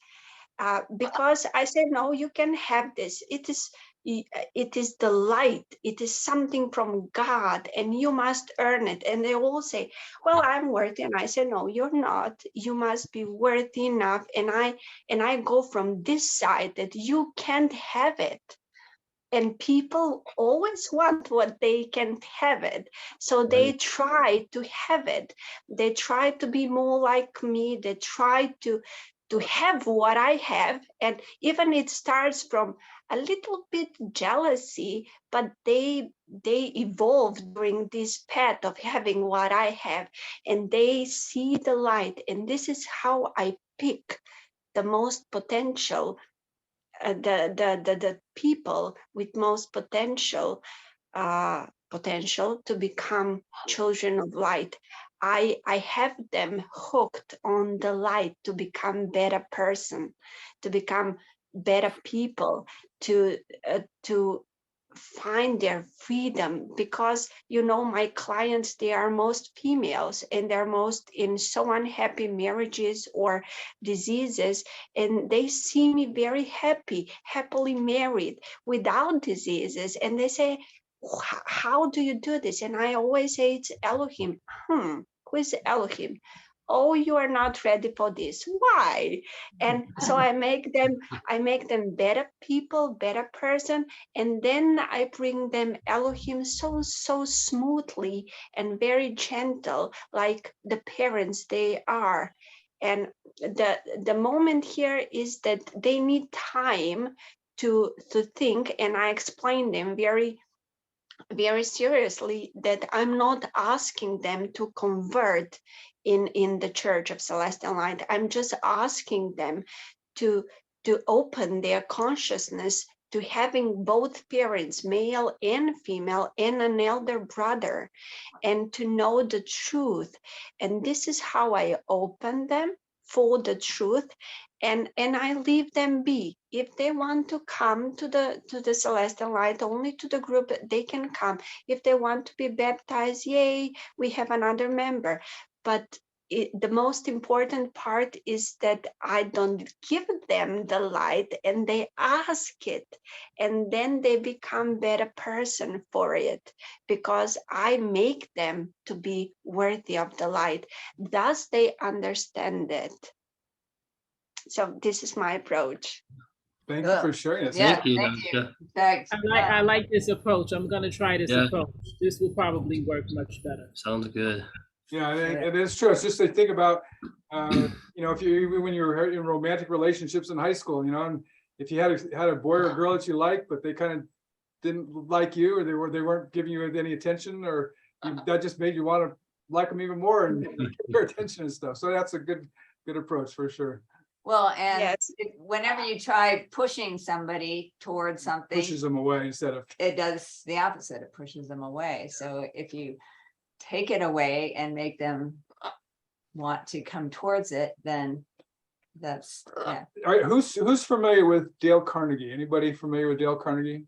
Because I said, no, you can have this. It is the light. It is something from God, and you must earn it. And they all say, well, I'm worthy. And I said, no, you're not. You must be worthy enough. And I go from this side that you can't have it. And people always want what they can't have it. So they try to have it. They try to be more like me. They try to have what I have. And even it starts from a little bit jealousy, but they evolve during this path of having what I have, and they see the light. And this is how I pick the most potential, the people with most potential to become children of light. I have them hooked on the light to become better person, to become better people, to find their freedom. Because my clients, they are most females, and they're most in so unhappy marriages or diseases, and they see me very happily married without diseases, and they say, how do you do this? And I always say, it's Elohim. Who is Elohim? Oh, you are not ready for this. Why? And so I make them better people, better person, and then I bring them Elohim so smoothly and very gentle, like the parents they are. And the moment here is that they need time to think, and I explain them very seriously that I'm not asking them to convert in the Church of Celestine Light. I'm just asking them to open their consciousness to having both parents, male and female, and an elder brother, and to know the truth. And this is how I open them for the truth. And I leave them be. If they want to come to the Celestial Light, only to the group, they can come. If they want to be baptized, yay, we have another member. But the most important part is that I don't give them the light, and they ask it, and then they become better person for it, because I make them to be worthy of the light. Thus they understand it. So this is my approach. Thank you for sharing this. Yeah, Thank you, thank you. Dasha. Thanks. I like this approach. I'm gonna try this Yeah. approach. This will probably work much better. Sounds good. Yeah, it is true. It's just to think about, if you, when you were in romantic relationships in high school, and if you had a boy or girl that you liked, but they kind of didn't like you, or they weren't giving you any attention, or that just made you want to like them even more and give their attention and stuff. So that's a good approach for sure. Well, and Yes. whenever you try pushing somebody towards something, Pushes them away instead of. it does the opposite. It pushes them away. So if you take it away and make them want to come towards it, then that's, yeah. All right, who's familiar with Dale Carnegie? Anybody familiar with Dale Carnegie?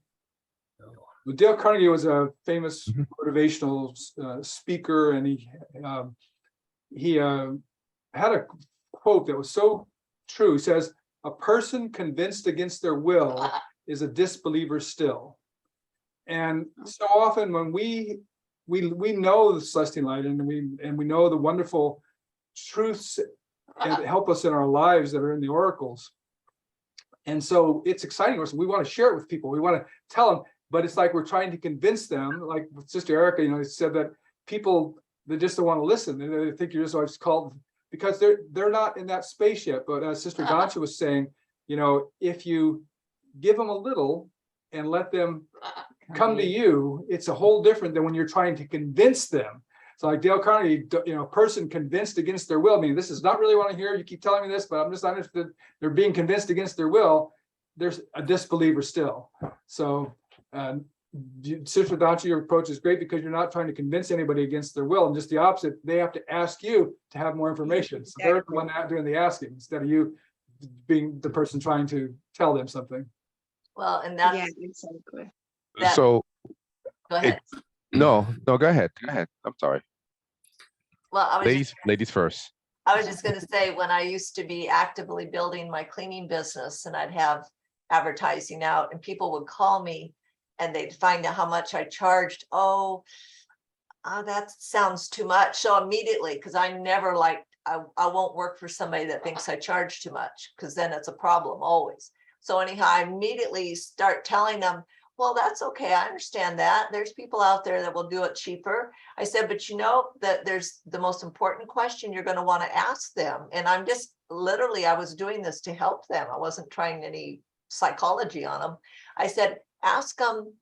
Well, Dale Carnegie was a famous motivational speaker, and he had a quote that was so true. He says, "A person convinced against their will is a disbeliever still." And so often when we know the Celestine Light, and we know the wonderful truths and help us in our lives that are in the oracles. And so it's exciting. We want to share it with people. We want to tell them, but it's like we're trying to convince them, like with Sister Erica, said that people, they just don't want to listen. They think you're just called, because they're not in that space yet. But as Sister Gotcha was saying, if you give them a little and let them come to you, it's a whole different than when you're trying to convince them. So like Dale Carnegie, person convinced against their will. I mean, this is not really what I hear. You keep telling me this, but I'm just not interested. They're being convinced against their will. There's a disbeliever still. So Sister Dachi, your approach is great, because you're not trying to convince anybody against their will, and just the opposite. They have to ask you to have more information. So they're the one out doing the asking, instead of you being the person trying to tell them something. Well, and Yeah, that's, exactly. that, So go ahead. no, go ahead. Go ahead. I'm sorry. Well, Ladies first. I was just gonna say, when I used to be actively building my cleaning business and I'd have advertising out and people would call me and they'd find out how much I charged. Oh, that sounds too much. So immediately, because I never like, I won't work for somebody that thinks I charge too much, because then it's a problem always. So anyhow, I immediately start telling them, well, that's okay. I understand that. There's people out there that will do it cheaper. I said, but you know that there's the most important question you're going to want to ask them. And I'm just literally, I was doing this to help them. I wasn't trying any psychology on them. I said, ask them,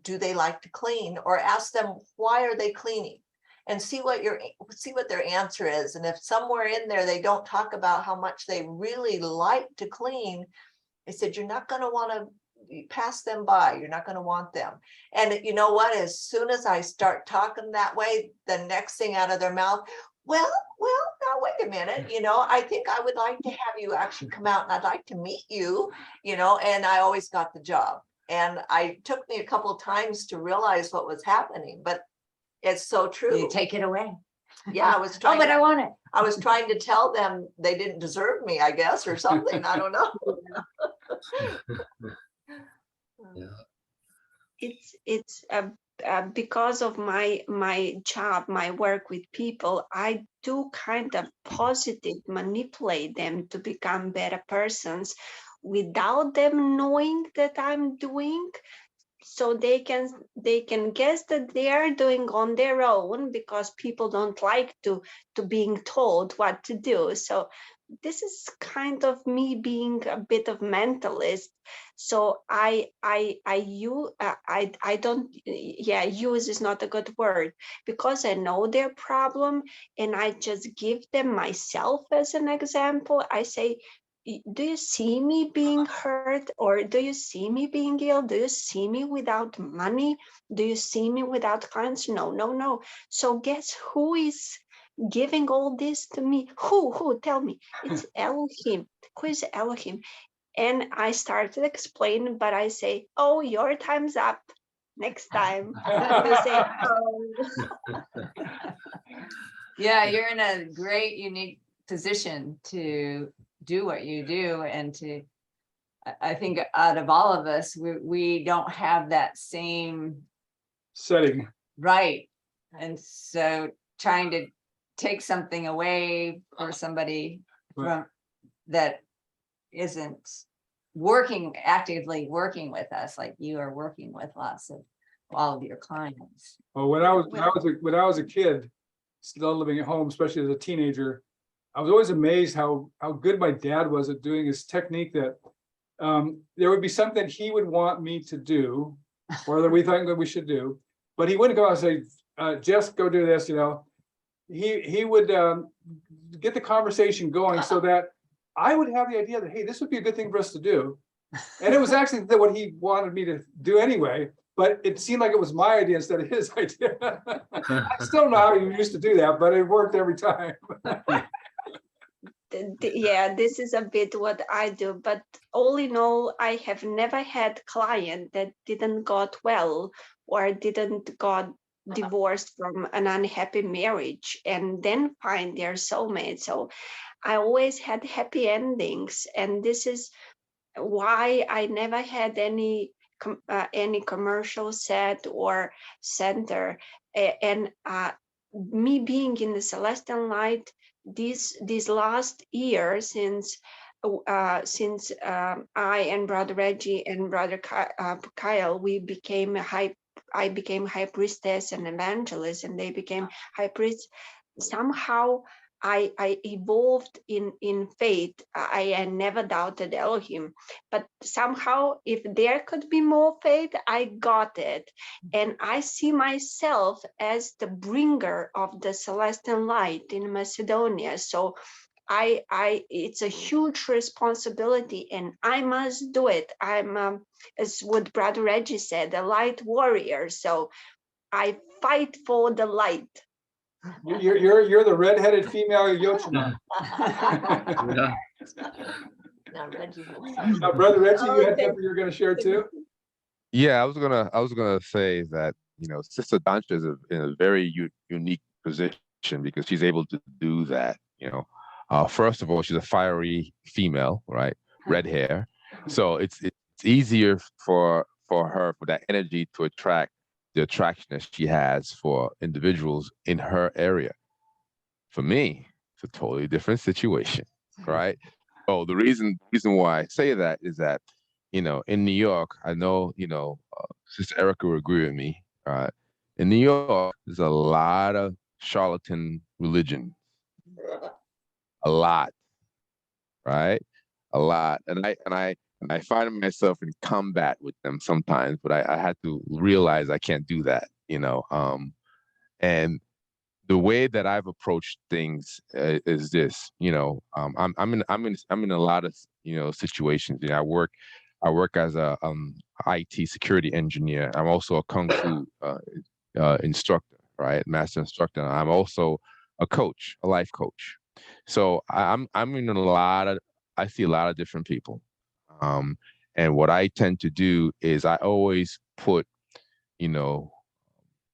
do they like to clean? Or ask them, why are they cleaning? And see what their answer is. And if somewhere in there they don't talk about how much they really like to clean, I said, you're not going to want to pass them by. You're not going to want them. And you know what? As soon as I start talking that way, the next thing out of their mouth, well, now wait a minute. You know, I think I would like to have you actually come out and I'd like to meet you, you know, and I always got the job. And it took me a couple of times to realize what was happening, but it's so true. You take it away. Yeah, I was Oh, trying. but I want it. I was trying to tell them they didn't deserve me, I guess, or something. I don't know. It's because of my job, my work with people, I do kind of positive manipulate them to become better persons without them knowing that I'm doing. So they can guess that they are doing on their own, because people don't like to being told what to do. So this is kind of me being a bit of mentalist. So I don't, yeah, use is not a good word, because I know their problem and I just give them myself as an example. I say, do you see me being hurt, or do you see me being ill? Do you see me without money? Do you see me without clients? No. So guess who is giving all this to me? Who? Tell me. It's Elohim. Who is Elohim? And I started explaining, but I say, oh, your time's up. Next time. You say, oh. Yeah, you're in a great, unique position to do what you do, and I think out of all of us, we don't have that same Setting. right. And so trying to take something away for somebody from that isn't actively working with us, like you are working with lots of all of your clients. Well, when I was a kid, still living at home, especially as a teenager, I was always amazed how good my dad was at doing his technique, that there would be something that he would want me to do, or that we thought that we should do, but he wouldn't go out and say, Jess, go do this, you know. He would get the conversation going so that I would have the idea that, hey, this would be a good thing for us to do. And it was actually what he wanted me to do anyway, but it seemed like it was my idea instead of his idea. I still don't know how he used to do that, but it worked every time. Yeah, this is a bit what I do, but all in all, I have never had client that didn't got well or didn't got divorced from an unhappy marriage and then find their soulmate. So I always had happy endings, and this is why I never had any commercial set or center. And me being in the Celestine light this last year, since I and Brother Reggie and Brother Kyle, I became high priestess and evangelist, and they became high priests. Somehow I evolved in faith. I never doubted Elohim, but somehow, if there could be more faith, I got it. And I see myself as the bringer of the Celestine light in Macedonia. So it's a huge responsibility, and I must do it. I'm, as what Brother Reggie said, a light warrior. So I fight for the light. You're the redheaded female Yochina. Yeah. Now Reggie has something. Brother Reggie, you had Okay. something you were gonna share too? Yeah, I was gonna say that, Sister Dancha is in a very unique position because she's able to do that. First of all, she's a fiery female, right? Red hair, so it's easier for her, for that energy to attract the attraction that she has for individuals in her area. For me, it's a totally different situation, right? Oh, the reason why I say that is that, in New York, I know, Sister Erica will agree with me. In New York, there's a lot of charlatan religion, a lot, right? A lot, and I find myself in combat with them sometimes, but I had to realize I can't do that, and the way that I've approached things is this. I'm in a lot of situations. I work as a IT security engineer. I'm also a kung fu instructor, right, master instructor. I'm also a coach, a life coach. So I'm in a lot of I see a lot of different people, um, and what I tend to do is I always put you know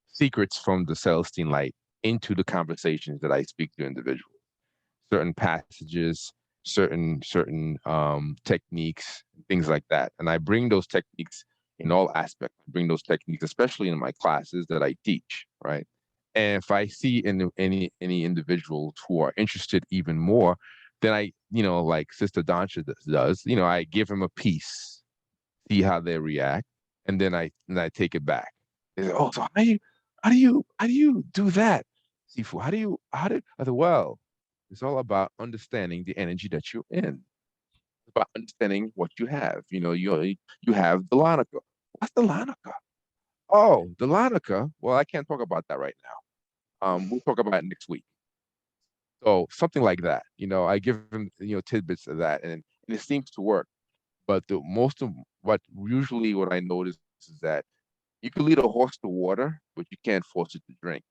secrets from the Celestine light into the conversations that I speak to individuals. Certain passages, certain techniques, things like that, and I bring those techniques in all aspects. I bring those techniques, especially in my classes that I teach, right? And if I see any individuals who are interested even more, then like Sister Dancha does, I give them a piece, see how they react, and then I take it back. They say, "Oh, so how do you do that, Sifu? I said, well, it's all about understanding the energy that you're in. It's about understanding what you have. You have the Lanaka. What's the Lanaka? Oh, the Lanaka. Well, I can't talk about that right now. We'll talk about it next week. So something like that. I give them tidbits of that, and it seems to work. But the most of what I notice is that you can lead a horse to water, but you can't force it to drink,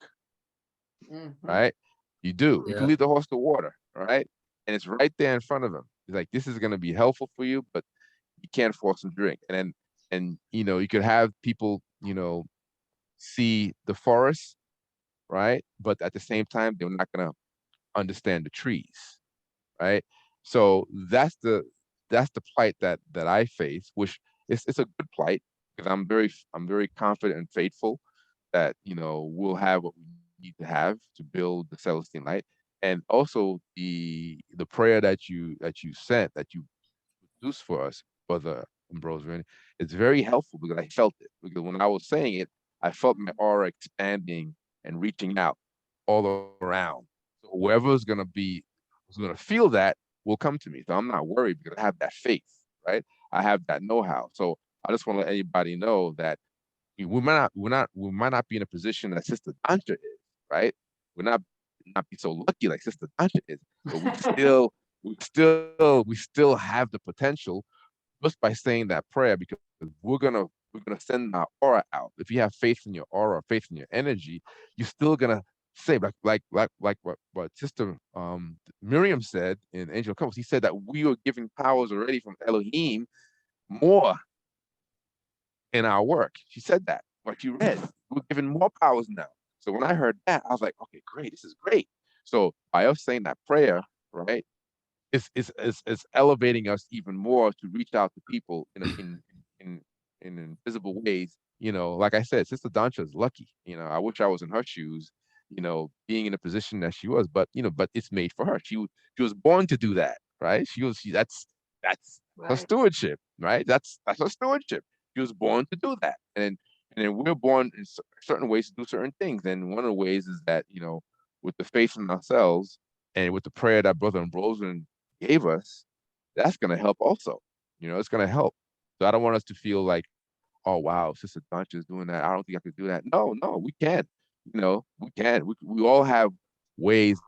Mhm. right? You do. You can Yeah. lead the horse to water, right? And it's right there in front of him. He's like, this is going to be helpful for you, but you can't force him to drink. And you could have people, see the forest, right? But at the same time, they're not going to understand the trees, right? So that's the plight that I face, which it's a good plight because I'm very confident and faithful that we'll have what we need to have to build the Celestine light, and also the prayer that you sent, that you produced for us, Brother Ambrose. It's very helpful because I felt it. Because when I was saying it, I felt my aura expanding and reaching out all around. So who's gonna feel that will come to me. So I'm not worried because I have that faith, right? I have that know-how. So I just want to let anybody know that we might not be in a position that Sister Dancha is, right? We're not be so lucky like Sister Dancha is, but we still have the potential just by saying that prayer, because we're gonna send our aura out. If you have faith in your aura, faith in your energy, you're still gonna say, like what Sister Miriam said in Angel Comes. He said that we are giving powers already from Elohim more in our work. She said that, what you read. We're given more powers now. So when I heard that, I was like, okay, great, this is great. So by us saying that prayer, right, it's elevating us even more to reach out to people in invisible ways. Like I said, Sister Dancha is lucky. I wish I was in her shoes, being in a position that she was, but it's made for her. She was born to do that, right? That's her Right. stewardship, right? That's her stewardship. She was born to do that, and then we're born in certain ways to do certain things. And one of the ways is that with the faith in ourselves and with the prayer that Brother Ambrosen gave us, that's going to help also. It's going to help. So I don't want us to feel like, oh wow, Sister Dunch is doing that. I don't think I could do that. No, no, we can. We can. We all have ways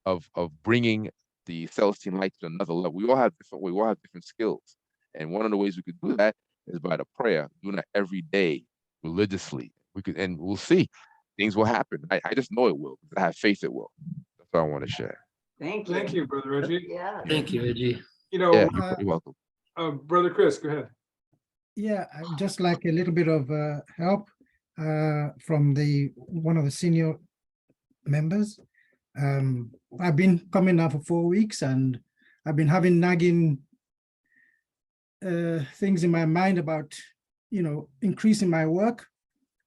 of bringing the Celestine light to another level. We all have different skills, and one of the ways we could do that is by the prayer, doing that every day religiously. And we'll see, things will happen. I just know it will. I have faith it will. That's all I want to share. Thank Thank you, Brother Reggie. Yeah. Thank you, Edgy. You know, Yeah, you're welcome. Brother Chris, go ahead. Yeah, I'd just like a little bit of help from one of the senior members. I've been coming now for 4 weeks, and I've been having nagging things in my mind about, increasing my work,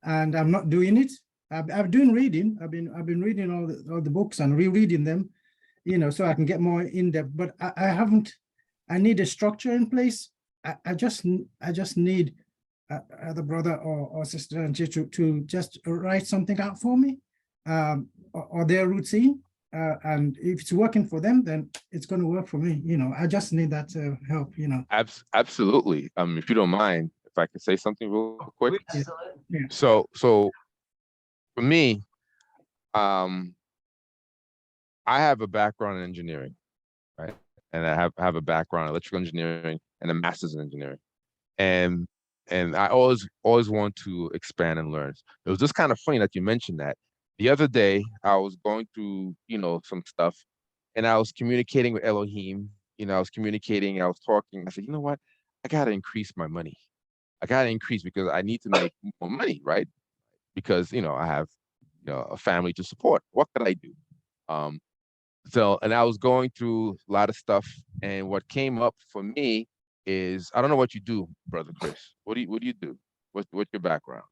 and I'm not doing it. I've been reading. I've been reading all the books and rereading them, so I can get more in depth. But I haven't. I need a structure in place. I just need the brother or sister to just write something out for me, or their routine. And if it's working for them, then it's going to work for me. I just need that help. Absolutely. If you don't mind, if I could say something real quick. Absolutely. So for me, I have a background in engineering, right? And I have a background in electrical engineering and a master's in engineering. And I always want to expand and learn. It was just kind of funny that you mentioned that. The other day, I was going through, some stuff, and I was communicating with Elohim. I was communicating, I was talking. I said, you know what? I got to increase my money. I got to increase because I need to make more money, right? Because, I have, a family to support. What could I do? And I was going through a lot of stuff, and what came up for me is, I don't know what you do, Brother Chris. What do you do? What's your background?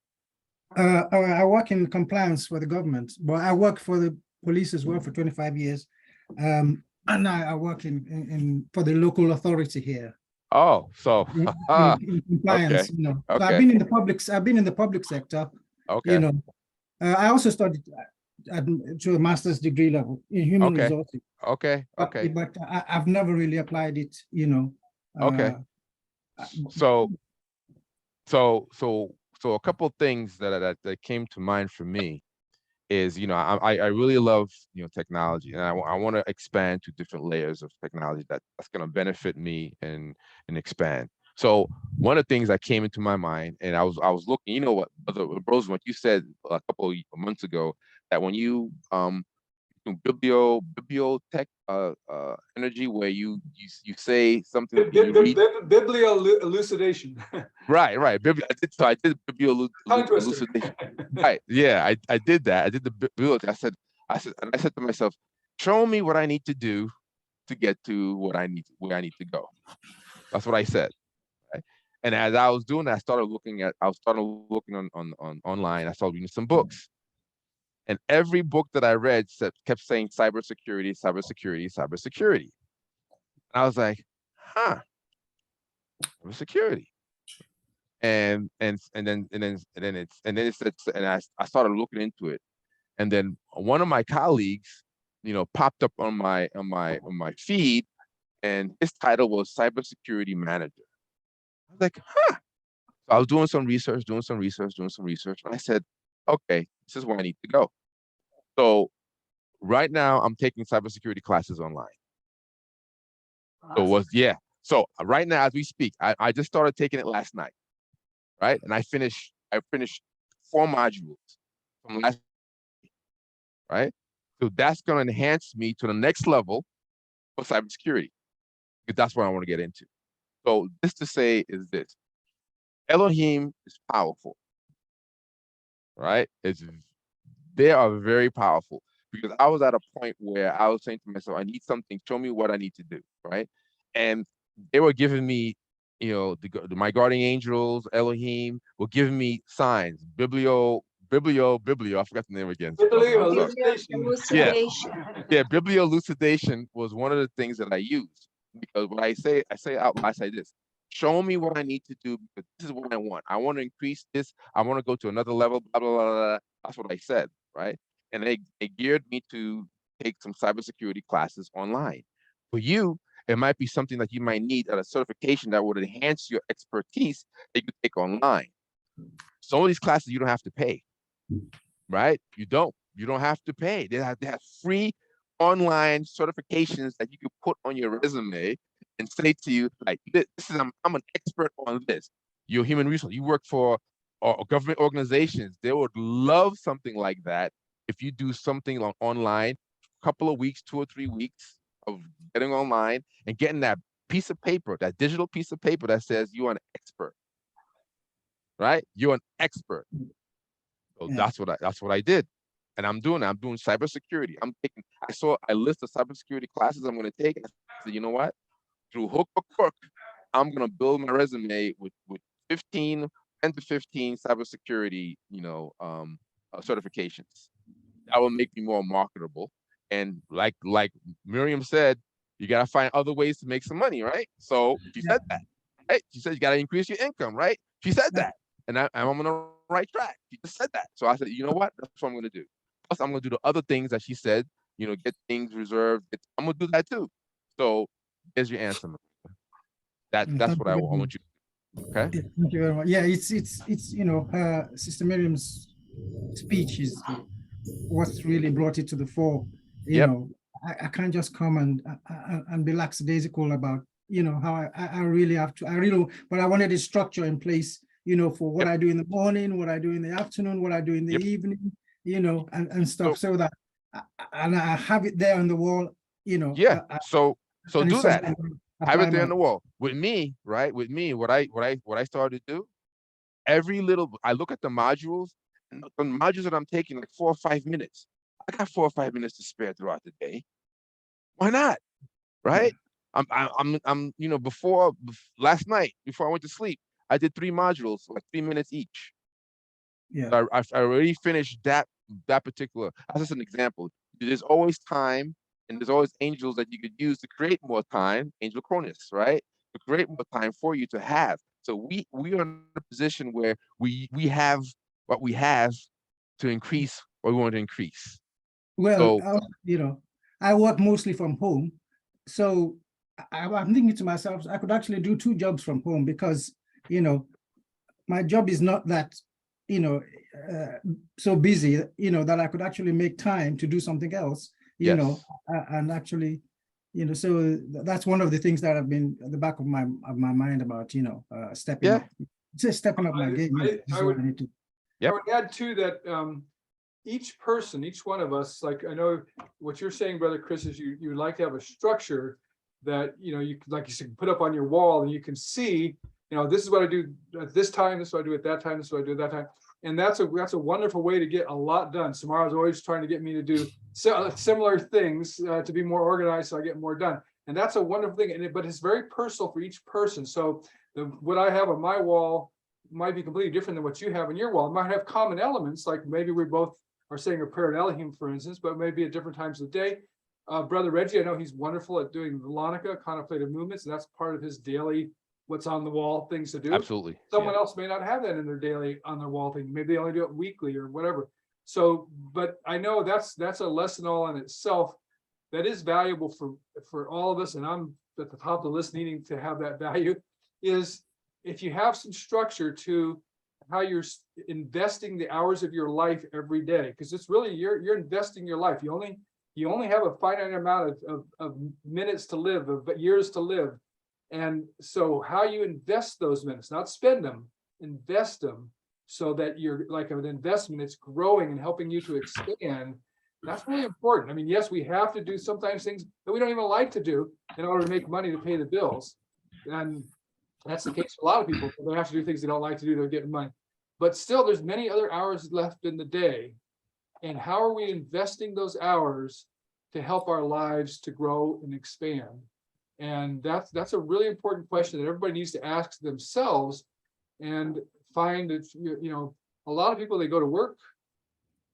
I work in compliance for the government, but I work for the police as well for 25 years. And I work in for the local authority here. Oh, so in compliance, okay. So I've been in the public sector. Okay. I also studied to a master's degree level in human resources. Okay. But I've never really applied it, Okay. So a couple of things that came to mind for me is, I really love, technology, and I want to expand to different layers of technology that's going to benefit me and expand. So one of the things that came into my mind, and I was looking, what, Brother what you said a couple of months ago, that when you bibliotech energy, where you say something that you read. Biblio elucidation. Right. I did biblio elucidation. Right. Yeah, I did that. I did the biblio. I said to myself, show me what I need to do to get to where I need to go. That's what I said. Right? And as I was doing that, I started looking on online. I started reading some books. And every book that I read kept saying cybersecurity. And I was like, cybersecurity. And then I started looking into it. And then one of my colleagues, popped up on my feed, and his title was cybersecurity manager. I was like, So I was doing some research, and I said, okay, this is where I need to go. So right now I'm taking cybersecurity classes online. Awesome. So right now, as we speak, I just started taking it last night, right? And I finished 4 modules from last week, right? So that's going to enhance me to the next level for cybersecurity, because that's what I want to get into. So this to say is this: Elohim is powerful, right? They are very powerful, because I was at a point where I was saying to myself, I need something, show me what I need to do, right? And they were giving me, my guardian angels, Elohim, were giving me signs. Biblio, I forgot the name again. Biblio Elucidation. Yeah, biblio elucidation was one of the things that I used, because when I say out loud, I say this: show me what I need to do, because this is what I want. I want to increase this. I want to go to another level, blah, blah, blah, blah. That's what I said, right? And they geared me to take some cybersecurity classes online. For you, it might be something that you might need at a certification that would enhance your expertise that you could take online. Some of these classes you don't have to pay, right? You don't have to pay. They have free online certifications that you can put on your resume and say to you, like, this is, I'm an expert on this. You're human resource. You work for government organizations. They would love something like that if you do something online, a couple of weeks, 2 or 3 weeks of getting online and getting that piece of paper, that digital piece of paper that says you're an expert, right? You're an expert. So Yeah. that's what I did. And I'm doing cybersecurity. I saw a list of cybersecurity classes I'm going to take. And I said, you know what? Through hook or crook, I'm going to build my resume with 10 to 15 cybersecurity, certifications. That will make me more marketable. And like Miriam said, you got to find other ways to make some money, right? So she said that, right? She said you got to increase your income, right? She said that. And I'm on the right track. She just said that. So I said, you know what? That's what I'm going to do. Plus, I'm going to do the other things that she said, get things reserved. I'm going to do that too. So there's your answer. That's Thank what you I very want much. you to do. Okay? Yeah, thank you very much. Yeah, it's Sister Miriam's speech is what's really brought it to the fore. Yep. I can't just come and be lackadaisical about how I really have to. But I wanted a structure in place, for what Yep. I do in the morning, what I do in the afternoon, what I do in the Yep. evening, and stuff, So so that I have it there on the wall. yeah. So and do it's that. something I can Have apply it there on my. the wall. With me, right? With me, what I started to do, I look at the modules, and the modules that I'm taking, like 4 or 5 minutes. I got 4 or 5 minutes to spare throughout the day. Why not? Right? Before last night, before I went to sleep, I did 3 modules, like 3 minutes each. Yeah. I already finished that particular. That's just an example. There's always time, and there's always angels that you could use to create more time. Angel Cronus, right? To create more time for you to have. So we are in a position where we have what we have to increase what we want to increase. Well, So I work mostly from home, so I'm thinking to myself, I could actually do 2 jobs from home because, my job is not that, so busy, that I could actually make time to do something else, yes. and actually, so that's one of the things that have been at the back of my mind about, stepping Yeah. up, just stepping up my game. This is what I need to. I would add too that each person, each one of us, like I know what you're saying, Brother Chris, is you would like to have a structure that you like you said, put up on your wall, and you can see, this is what I do at this time, this is what I do at that time, this is what I do at that time. And that's a wonderful way to get a lot done. Samara's always trying to get me to do similar things to be more organized, so I get more done. And that's a wonderful thing. But it's very personal for each person. So what I have on my wall might be completely different than what you have on your wall. It might have common elements, like maybe we both are saying a prayer at Elohim, for instance, but maybe at different times of the day. Brother Reggie, I know he's wonderful at doing Veronica, contemplative movements, and that's part of his daily what's on the wall things to do. Absolutely. Someone else may not have that in their daily on their wall thing. Maybe they only do it weekly or whatever. So, but I know that's a lesson all in itself that is valuable for all of us. And I'm at the top of the list needing to have that value is if you have some structure to how you're investing the hours of your life every day, because it's really you're investing your life. You only have a finite amount of minutes to live, of years to live. And so how you invest those minutes, not spend them, invest them so that you're like an investment, it's growing and helping you to expand. That's really important. I mean, yes, we have to do sometimes things that we don't even like to do in order to make money to pay the bills. And that's the case for a lot of people. They have to do things they don't like to do to get money. But still, there's many other hours left in the day. And how are we investing those hours to help our lives to grow and expand? And that's a really important question that everybody needs to ask themselves and find that, a lot of people, they go to work,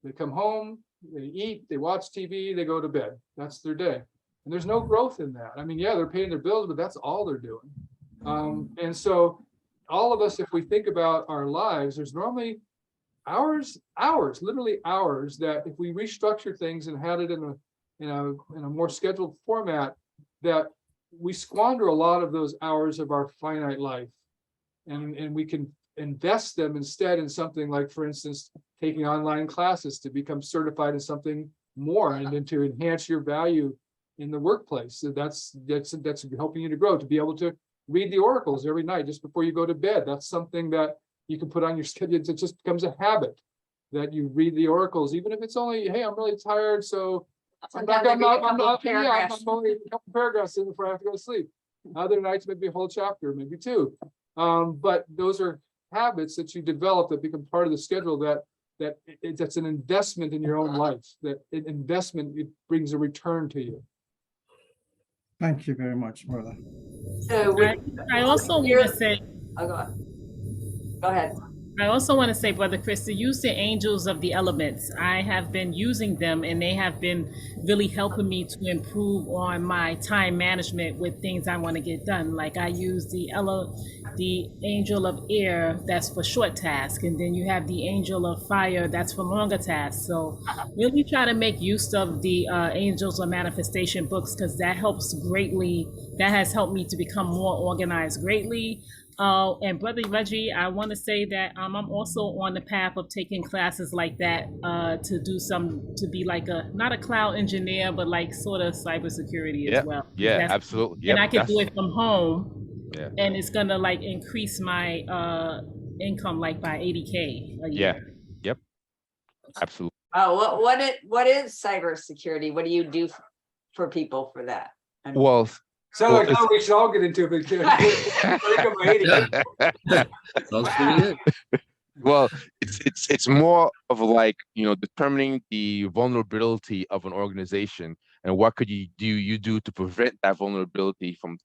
they come home, they eat, they watch TV, they go to bed. That's their day. And there's no growth in that. I mean, yeah, they're paying their bills, but that's all they're doing. And so all of us, if we think about our lives, there's normally hours, literally hours that if we restructure things and had it in a more scheduled format, that we squander a lot of those hours of our finite life, and we can invest them instead in something like, for instance, taking online classes to become certified in something more and then to enhance your value in the workplace. So that's helping you to grow, to be able to read the oracles every night just before you go to bed. That's something that you can put on your schedule. It just becomes a habit that you read the oracles, even if it's only, hey, I'm really tired, so I'm only a couple paragraphs in before I have to go to sleep. Other nights, maybe a whole chapter, maybe two. But those are habits that you develop that become part of the schedule that's an investment in your own life, that an investment, it brings a return to you. Thank you very much, brother. So I also want to say, oh, go ahead. I also want to say, Brother Chris, to use the angels of the elements, I have been using them and they have been really helping me to improve on my time management with things I want to get done. Like I use the angel of air, that's for short tasks, and then you have the angel of fire, that's for longer tasks. So really try to make use of the angels of manifestation books, because that helps greatly. That has helped me to become more organized greatly. And Brother Reggie, I want to say that I'm also on the path of taking classes like that to be like not a cloud engineer, but like sort of cybersecurity as well. Yeah, absolutely. And Yep, I can do it from home. Yeah. And it's gonna like increase my income like by 80K a year. Yep. Absolutely. Oh, what is cybersecurity? What do you do for people for that? Well, Sounds like how we should all get into it. Sounds pretty good. well, it's more of like, determining the vulnerability of an organization and what could you do to prevent that vulnerability from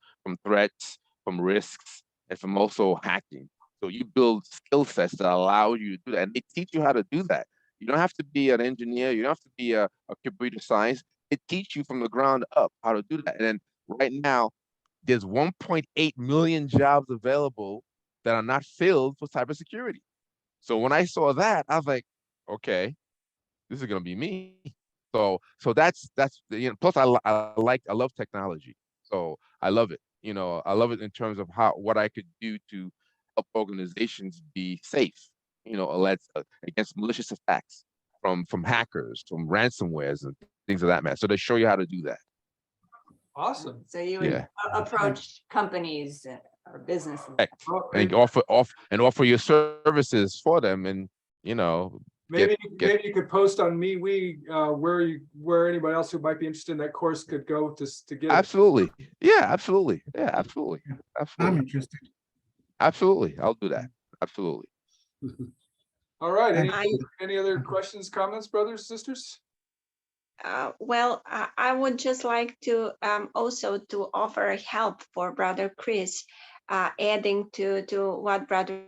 threats, from risks, and from also hacking. So you build skill sets that allow you to do that, and they teach you how to do that. You don't have to be an engineer. You don't have to be a computer science. It teach you from the ground up how to do that. And then right now, there's 1.8 million jobs available that are not filled for cybersecurity. So when I saw that, I was like, okay, this is gonna be me. So that's plus I love technology. So I love it. I love it in terms of what I could do to help organizations be safe, against malicious attacks from hackers, from ransomwares and things of that matter. So they show you how to do that. Awesome. So you would approach companies or businesses. Correct. And offer your services for them, and maybe you could post on where anybody else who might be interested in that course could go to get absolutely. Yeah, absolutely. Yeah, absolutely. I'm interested. Absolutely. I'll do that. Absolutely. All right. Thank Any other questions, comments, brothers, sisters? Well, I would just like to also to offer help for Brother Chris, adding to what Brother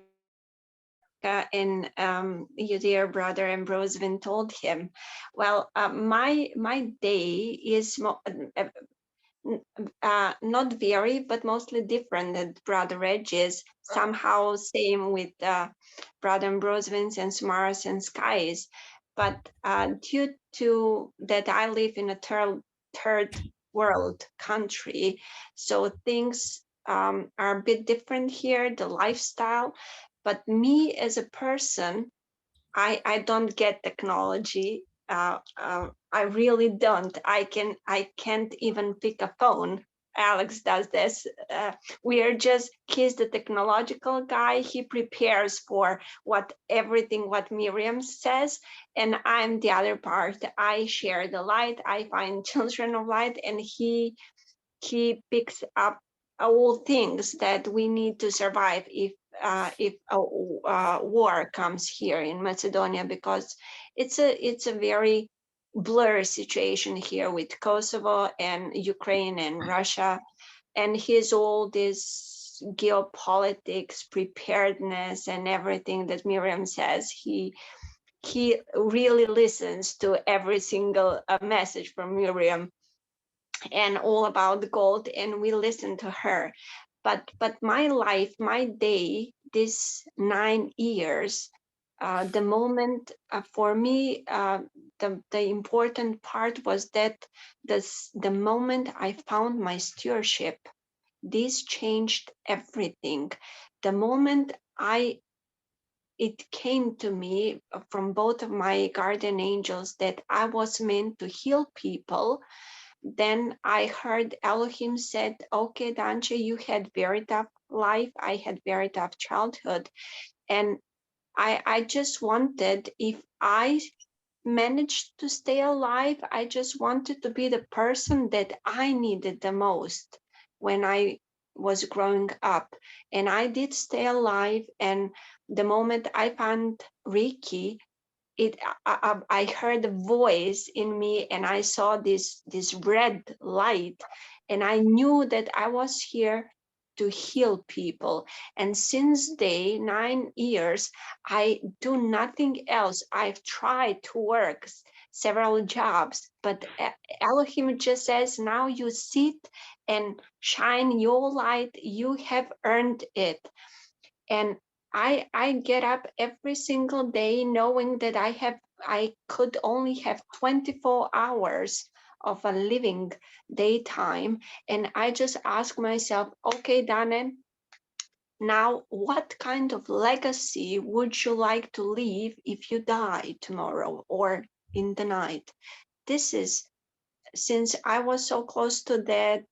and your dear brother Ambrosevin told him. Well, my day is not very, but mostly different than Brother Reggie's. Somehow same with Brother Ambrosevin's and Mars and Skies. But due to that, I live in a third world country, so things are a bit different here, the lifestyle. But me as a person, I don't get technology. I really don't. I can't even pick a phone. Alex does this. He's the technological guy. He prepares for everything what Miriam says, and I'm the other part. I share the light. I find children of light, and he picks up all things that we need to survive if a war comes here in Macedonia, because it's a very blurry situation here with Kosovo and Ukraine and Russia, and his all this geopolitics, preparedness, and everything that Miriam says. He really listens to every single message from Miriam and all about the gold, and we listen to her. But my life, my day, this 9 years, the moment for me, the important part was that the moment I found my stewardship, this changed everything. The moment it came to me from both of my guardian angels that I was meant to heal people, then I heard Elohim said, okay, Danche, you had very tough life. I had very tough childhood. And I just wanted, if I managed to stay alive, I just wanted to be the person that I needed the most when I was growing up, and I did stay alive. And the moment I found Reiki, I heard a voice in me, and I saw this red light, and I knew that I was here to heal people. And since 9 years, I do nothing else. I've tried to work several jobs, but Elohim just says, now you sit and shine your light. You have earned it. And I get up every single day knowing that I could only have 24 hours of a living daytime. And I just ask myself, okay, Dana, now what kind of legacy would you like to leave if you die tomorrow or in the night? This is, since I was so close to that,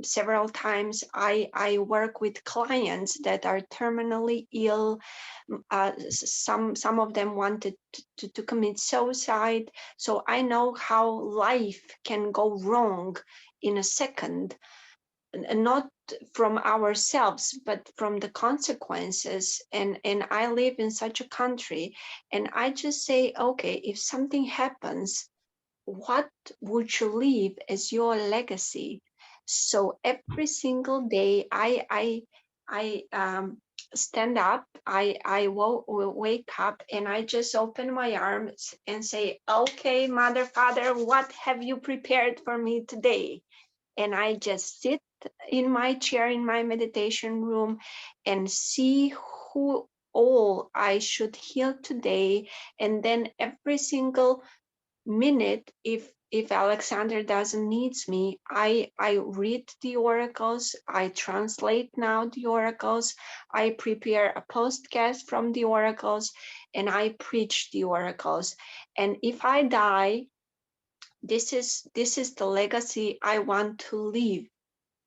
several times I work with clients that are terminally ill. Some of them wanted to commit suicide. So I know how life can go wrong in a second, and not from ourselves, but from the consequences. And I live in such a country, and I just say, okay, if something happens, what would you leave as your legacy? So every single day I stand up, I wake up, and I just open my arms and say, okay, Mother, Father, what have you prepared for me today? And I just sit in my chair in my meditation room and see who all I should heal today. And then every single minute, if Alexander doesn't needs me, I read the oracles, I translate now the oracles, I prepare a postcast from the oracles, and I preach the oracles. And if I die, this is the legacy I want to leave.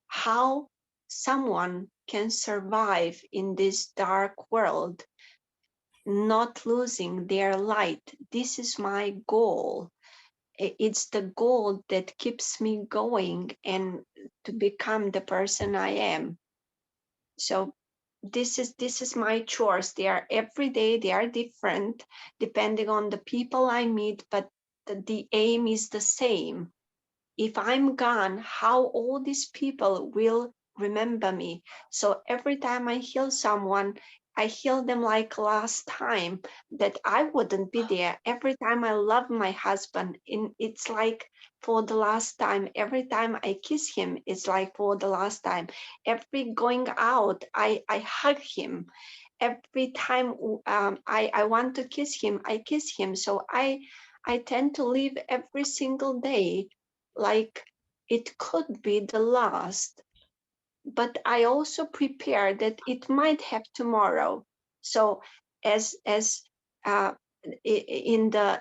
How someone can survive in this dark world, not losing their light. This is my goal. It's the goal that keeps me going and to become the person I am. So this is my chores. They are every day, they are different depending on the people I meet, but the aim is the same. If I'm gone, how all these people will remember me? So every time I heal someone, I heal them like last time, that I wouldn't be there. Every time I love my husband, it's like for the last time. Every time I kiss him, it's like for the last time. Every going out, I hug him. Every time I want to kiss him, I kiss him. So I tend to live every single day like it could be the last, but I also prepare that it might have tomorrow. So as in the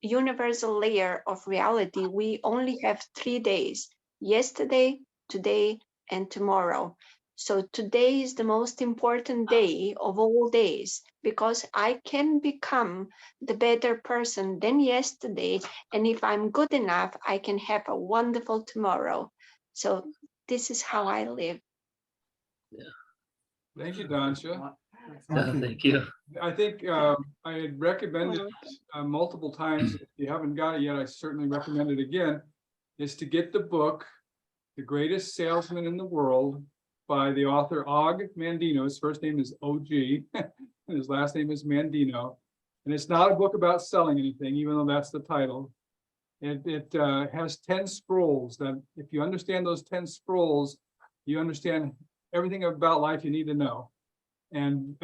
universal layer of reality, we only have 3 days: yesterday, today, and tomorrow. So today is the most important day of all days, because I can become the better person than yesterday. And if I'm good enough, I can have a wonderful tomorrow. So this is how I live. Thank you, Dansha. Thank you. I think I had recommended multiple times. If you haven't got it yet, I certainly recommend it again, is to get the book, The Greatest Salesman in the World, by the author Og Mandino. His first name is OG, and his last name is Mandino. And it's not a book about selling anything, even though that's the title. It has 10 scrolls that, if you understand those 10 scrolls, you understand everything about life you need to know. And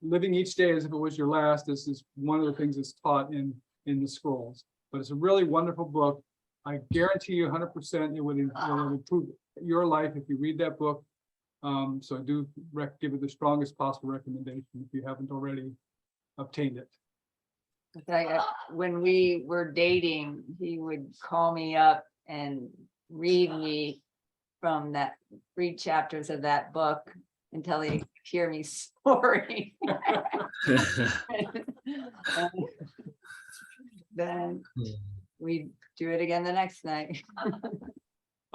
living each day as if it was your last is one of the things that's taught in the scrolls. But it's a really wonderful book. I guarantee you 100% it would improve your life if you read that book. So I do give it the strongest possible recommendation if you haven't already obtained it. When we were dating, he would call me up and read me from that 3 chapters of that book until he could hear me snoring. Then we'd do it again the next night.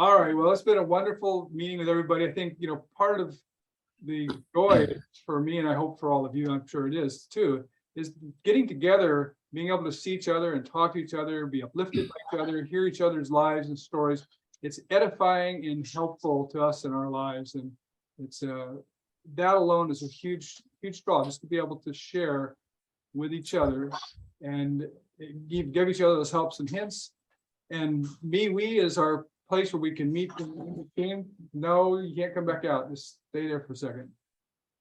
All right, well, it's been a wonderful meeting with everybody. I think, part of the joy for me, and I hope for all of you, I'm sure it is too, is getting together, being able to see each other and talk to each other, be uplifted by each other, hear each other's lives and stories. It's edifying and helpful to us in our lives. And it's that alone is a huge draw, just to be able to share with each other and give each other those helps and hints. And we is our place where we can meet the team. No, you can't come back out. Just stay there for a second.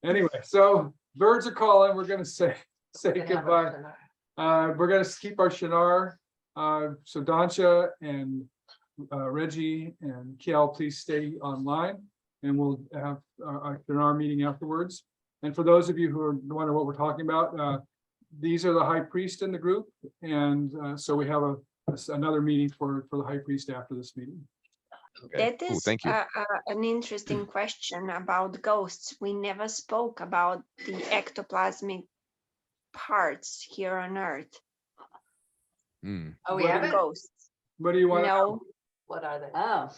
Anyway, so birds are calling. We're gonna say goodbye. We're gonna keep our Shinar. So Dansha and Reggie and Kiel, please stay online, and we'll have our Shinar meeting afterwards. And for those of you who are wondering what we're talking about, these are the high priest in the group, and so we have another meeting for the high priest after this meeting. Okay, That cool, is thank you. an interesting question about ghosts. We never spoke about the ectoplasmic parts here on Earth. Hmm. Oh, we What haven't? Ghosts. What do you want? No, What are they? Oh,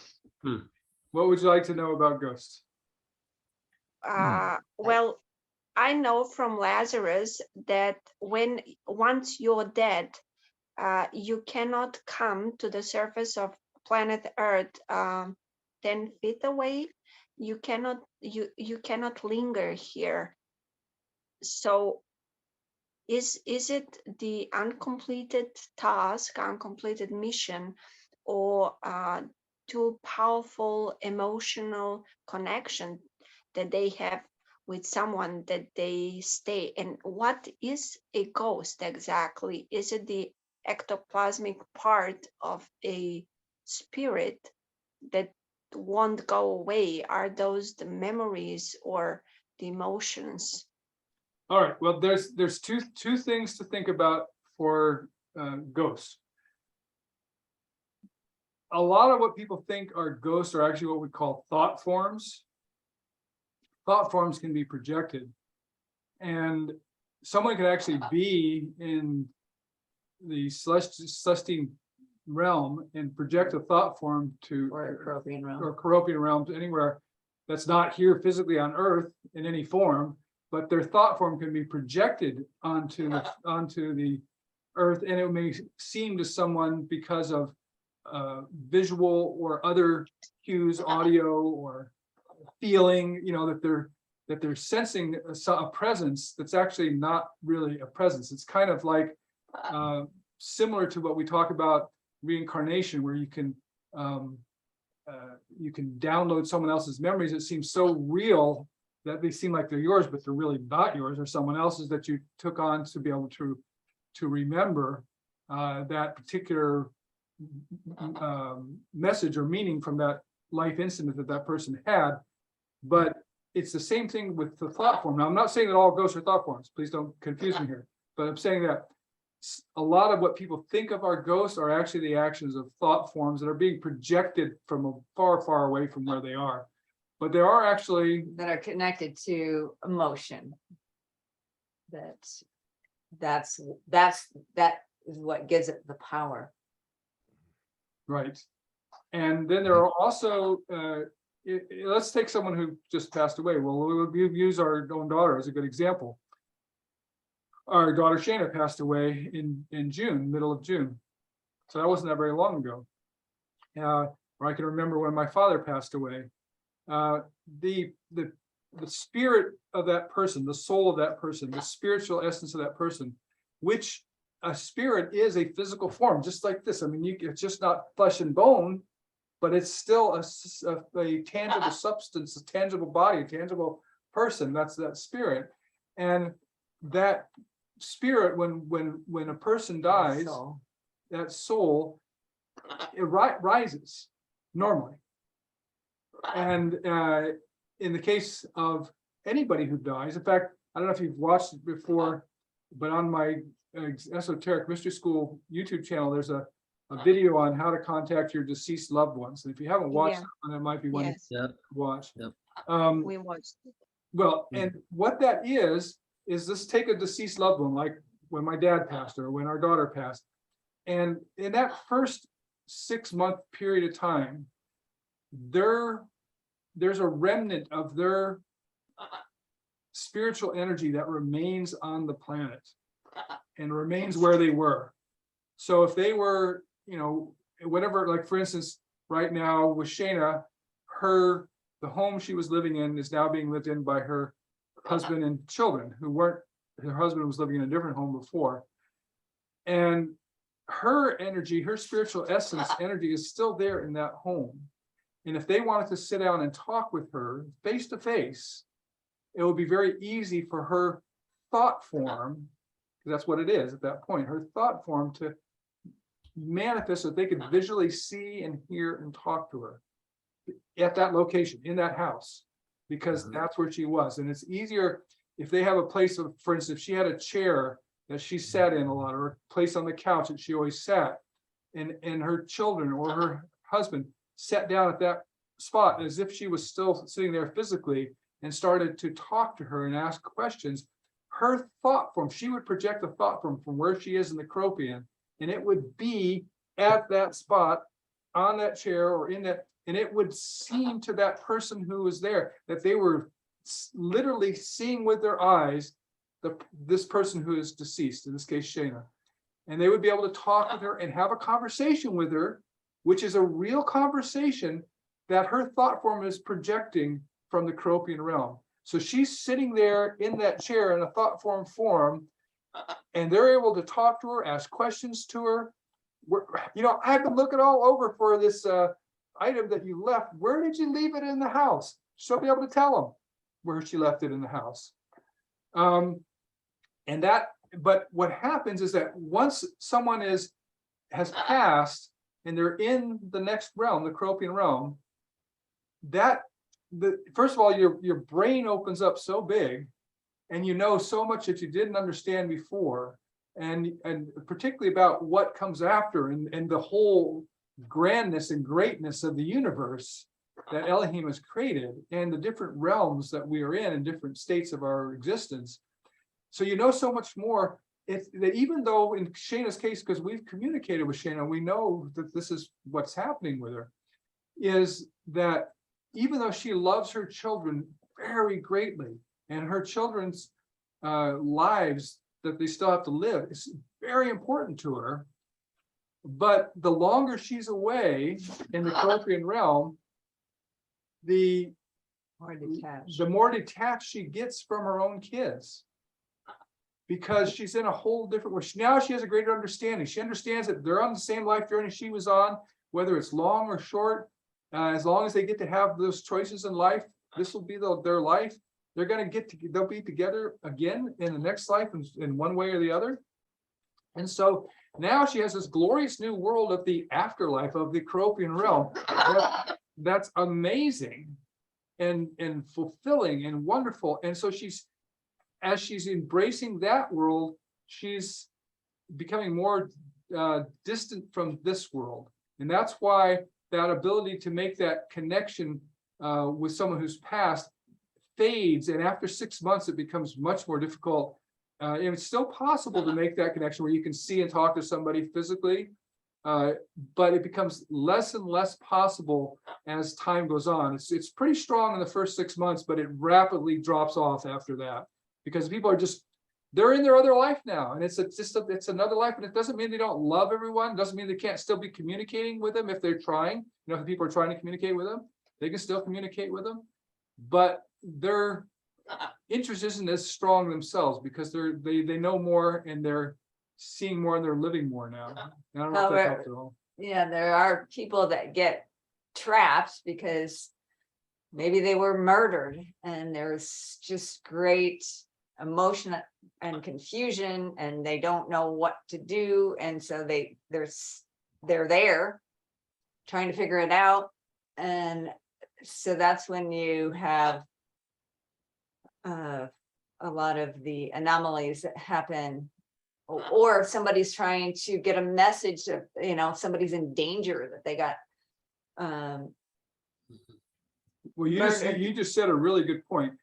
What would you like to know about ghosts? well, I know from Lazarus that once you're dead, you cannot come to the surface of planet Earth 10 feet away. You cannot linger here. So is it the uncompleted task, uncompleted mission, or too powerful emotional connection that they have with someone that they stay? And what is a ghost exactly? Is it the ectoplasmic part of a spirit that won't go away? Are those the memories or the emotions? All right, well, there's two things to think about for ghosts. A lot of what people think are ghosts are actually what we call thought forms. Thought forms can be projected, and someone could actually be in the Celestine realm and project a thought form to or European realm. or Coropian realms anywhere that's not here physically on Earth in any form, but their thought form can be projected onto the Earth, and it may seem to someone because of visual or other cues, audio or feeling, that they're sensing a presence that's actually not really a presence. It's kind of like similar to what we talk about reincarnation, where you can download someone else's memories that seem so real that they seem like they're yours, but they're really not yours, or someone else's that you took on to be able to remember that particular message or meaning from that life incident that person had. But it's the same thing with the thought form. Now, I'm not saying that all ghosts are thought forms. Please don't confuse me here. But I'm saying that a lot of what people think of our ghosts are actually the actions of thought forms that are being projected from far, far away from where they are. But there are actually That are connected to emotion. That is what gives it the power. right. And then there are also let's take someone who just passed away. Well, we'll use our own daughter as a good example. Our daughter Shana passed away in June, middle of June. So that wasn't that very long ago. Or I can remember when my father passed away. The spirit of that person, the soul of that person, the spiritual essence of that person, which a spirit is a physical form, just like this. I mean, it's just not flesh and bone, but it's still a tangible substance, a tangible body, a tangible person. That's that spirit. And that spirit, when a person dies, that soul, it rises normally. And in the case of anybody who dies, in fact, I don't know if you've watched it before, but on my Esoteric Mystery School YouTube channel, there's a video on how to contact your deceased loved ones. And if you haven't watched that one, it might be one to watch. We watched it. Well, and what that is let's take a deceased loved one, like when my dad passed or when our daughter passed. And in that first 6-month period of time, there's a remnant of their spiritual energy that remains on the planet and remains where they were. So if they were, whatever, like for instance, right now with Shayna, the home she was living in is now being lived in by her husband and children who weren't, her husband was living in a different home before. And her energy, her spiritual essence energy is still there in that home. And if they wanted to sit down and talk with her face to face, it would be very easy for her thought form, because that's what it is at that point, her thought form to manifest so that they could visually see and hear and talk to her at that location, in that house, because that's where she was. And it's easier if they have a place of, for instance, if she had a chair that she sat in a lot, or a place on the couch that she always sat, and her children or her husband sat down at that spot as if she was still sitting there physically and started to talk to her and ask questions, her thought form, she would project a thought form from where she is in the Cropian, and it would be at that spot on that chair or in that, and it would seem to that person who was there that they were literally seeing with their eyes this person who is deceased, in this case Shayna, and they would be able to talk with her and have a conversation with her, which is a real conversation that her thought form is projecting from the Cropian realm. So she's sitting there in that chair in a thought form, and they're able to talk to her, ask questions to her. I've been looking all over for this item that you left. Where did you leave it in the house? She'll be able to tell them where she left it in the house. But what happens is that once someone has passed and they're in the next realm, the Cropian realm, first of all, your brain opens up so big, and you know so much that you didn't understand before, and particularly about what comes after, and the whole grandness and greatness of the universe that Elohim has created, and the different realms that we are in different states of our existence. So you know so much more. That even though in Shayna's case, because we've communicated with Shayna, we know that this is what's happening with her, is that even though she loves her children very greatly, and her children's lives that they still have to live is very important to her, but the longer she's away in the Cropian realm, the more detached she gets from her own kids, because she's in a whole different way. Now she has a greater understanding. She understands that they're on the same life journey she was on, whether it's long or short. As long as they get to have those choices in life, this will be their life. They're going to they'll be together again in the next life in one way or the other. And so now she has this glorious new world of the afterlife of the Cropian realm. That's amazing and fulfilling and wonderful. And so as she's embracing that world, she's becoming more distant from this world. And that's why that ability to make that connection with someone who's passed fades. And after 6 months, it becomes much more difficult. And it's still possible to make that connection where you can see and talk to somebody physically, but it becomes less and less possible as time goes on. It's pretty strong in the first 6 months, but it rapidly drops off after that, because people are they're in their other life now, and it's another life. And it doesn't mean they don't love everyone. It doesn't mean they can't still be communicating with them if they're trying. If people are trying to communicate with them, they can still communicate with them, but their interest isn't as strong themselves, because they know more, and they're seeing more, and they're living more now. I don't know if that helps at all. Yeah, there are people that get trapped because maybe they were murdered, and there's just great emotion and confusion, and they don't know what to do, and so they're there trying to figure it out. And so that's when you have a lot of the anomalies that happen, or somebody's trying to get a message of somebody's in danger, that they got well, you just said a really good point.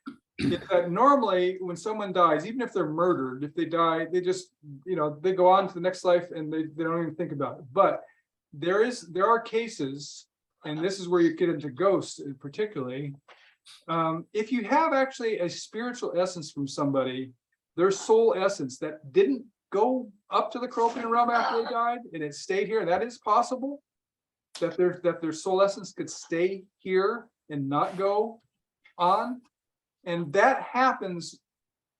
That normally when someone dies, even if they're murdered, if they die, they just they go on to the next life, and they don't even think about it. But there are cases and this is where you get into ghosts particularly. If you have actually a spiritual essence from somebody, their soul essence that didn't go up to the Cropian realm after they died, and it stayed here, that is possible, that their soul essence could stay here and not go on. And that happens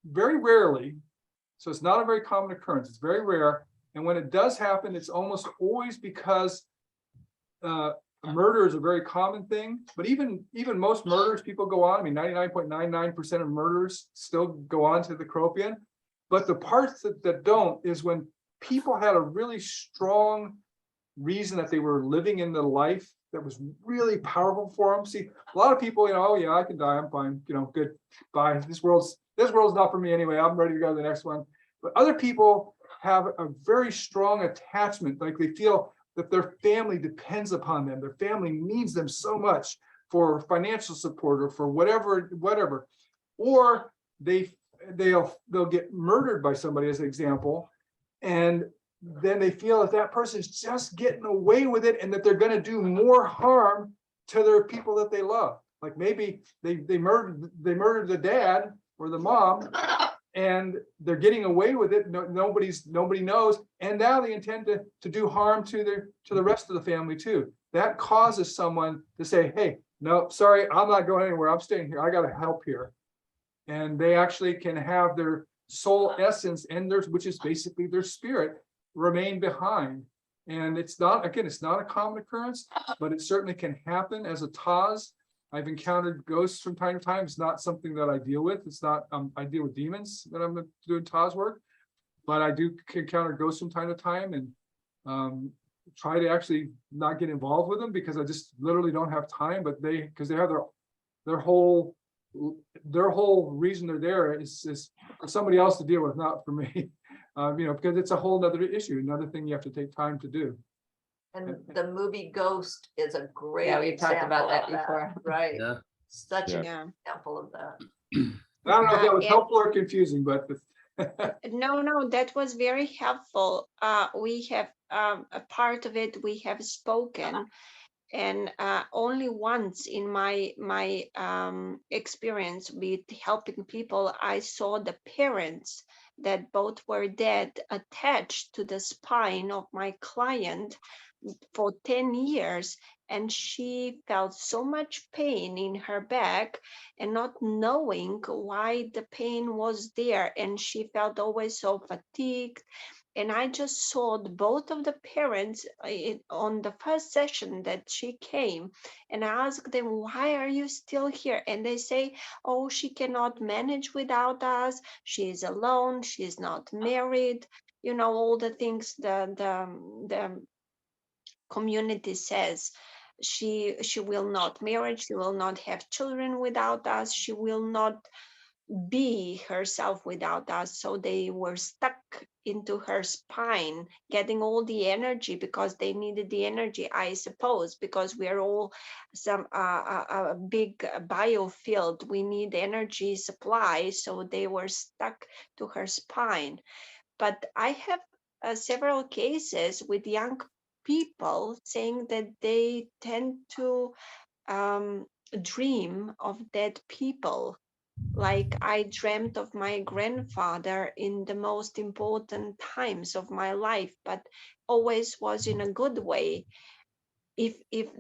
very rarely. So it's not a very common occurrence. It's very rare. And when it does happen, it's almost always because murder is a very common thing. But even most murders, people go on. I mean, 99.99% of murders still go on to the Cropian. But the parts that don't is when people had a really strong reason that they were living in the life that was really powerful for them. See, a lot of people, oh yeah, I can die, I'm fine, good, bye. This world's not for me anyway. I'm ready to go to the next one. But other people have a very strong attachment, like they feel that their family depends upon them. Their family needs them so much for financial support or for whatever, or they'll get murdered by somebody, as an example, and then they feel that person's just getting away with it and that they're going to do more harm to their people that they love. Like maybe they murdered the dad or the mom, and they're getting away with it. Nobody knows, and now they intend to do harm to the rest of the family too. That causes someone to say, "Hey, no, sorry, I'm not going anywhere. I'm staying here. I got to help here." And they actually can have their soul essence and which is basically their spirit, remain behind. And it's not a common occurrence, but it certainly can happen as a Taz. I've encountered ghosts from time to time. It's not something that I deal with. It's not, I deal with demons that I'm doing Taz work, but I do encounter ghosts from time to time, and try to actually not get involved with them because I just literally don't have time. But because they have their whole reason they're there is for somebody else to deal with, not for me. Because it's a whole other issue, another thing you have to take time to do. And the movie Ghost is a great Yeah, we talked about that example of before. Right. Yeah. Such an Yeah. example of that. I don't know if that was and- helpful or confusing, but No, that was very helpful. We have a part of it we have spoken, and only once in my experience with helping people, I saw the parents that both were dead attached to the spine of my client for 10 years, and she felt so much pain in her back and not knowing why the pain was there, and she felt always so fatigued. And I just saw both of the parents on the first session that she came, and I asked them, why are you still here? And they say, oh, she cannot manage without us. She's alone. She's not married. All the things the community says. She will not marry. She will not have children without us. She will not be herself without us. So they were stuck into her spine, getting all the energy because they needed the energy, I suppose, because we are all a big biofield. We need energy supply. So they were stuck to her spine. But I have several cases with young people saying that they tend to dream of dead people. Like I dreamt of my grandfather in the most important times of my life, but always was in a good way. If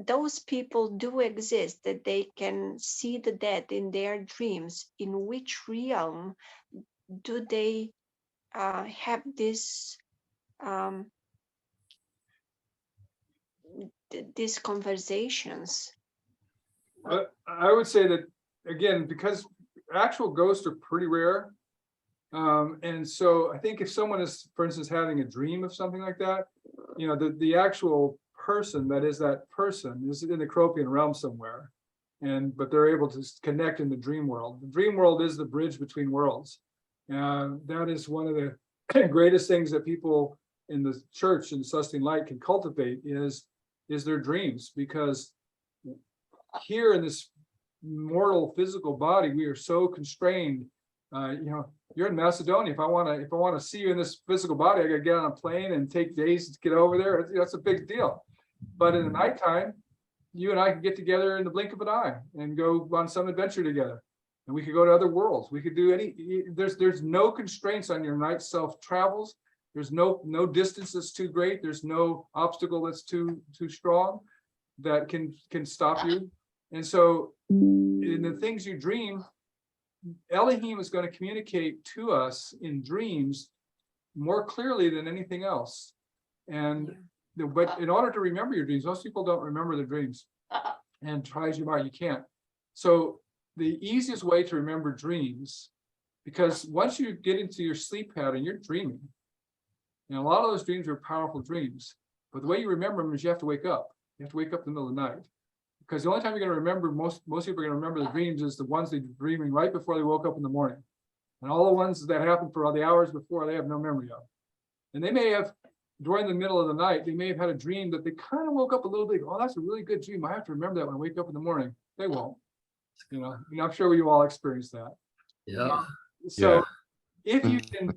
those people do exist, that they can see the dead in their dreams, in which realm do they have these conversations? I would say that, again, because actual ghosts are pretty rare. And so I think if someone is, for instance, having a dream of something like that, the actual person that person is in the Cropian realm somewhere. But they're able to connect in the dream world. The dream world is the bridge between worlds. That is one of the greatest things that people in the church and Celestine light can cultivate is their dreams, because here in this mortal physical body, we are so constrained. You're in Macedonia. If I want to see you in this physical body, I got to get on a plane and take days to get over there. That's a big deal. But in the nighttime, you and I could get together in the blink of an eye and go on some adventure together. And we could go to other worlds. We could do there's no constraints on your night self travels. There's no distance that's too great. There's no obstacle that's too strong that can stop you. And so in the things you dream, Elohim is going to communicate to us in dreams more clearly than anything else. And but in order to remember your dreams, most people don't remember their dreams. And try as you might, you can't. So the easiest way to remember dreams, because once you get into your sleep pattern, you're dreaming. And a lot of those dreams are powerful dreams. But the way you remember them is you have to wake up. You have to wake up in the middle of the night. Because the only time you're going to remember, most people are going to remember the dreams is the ones they're dreaming right before they woke up in the morning. And all the ones that happened for all the hours before, they have no memory of. And they may have, during the middle of the night, they may have had a dream that they kind of woke up a little bit. Oh, that's a really good dream. I have to remember that when I wake up in the morning. They won't. You know, and I'm sure you all experienced that. Yeah. So if you can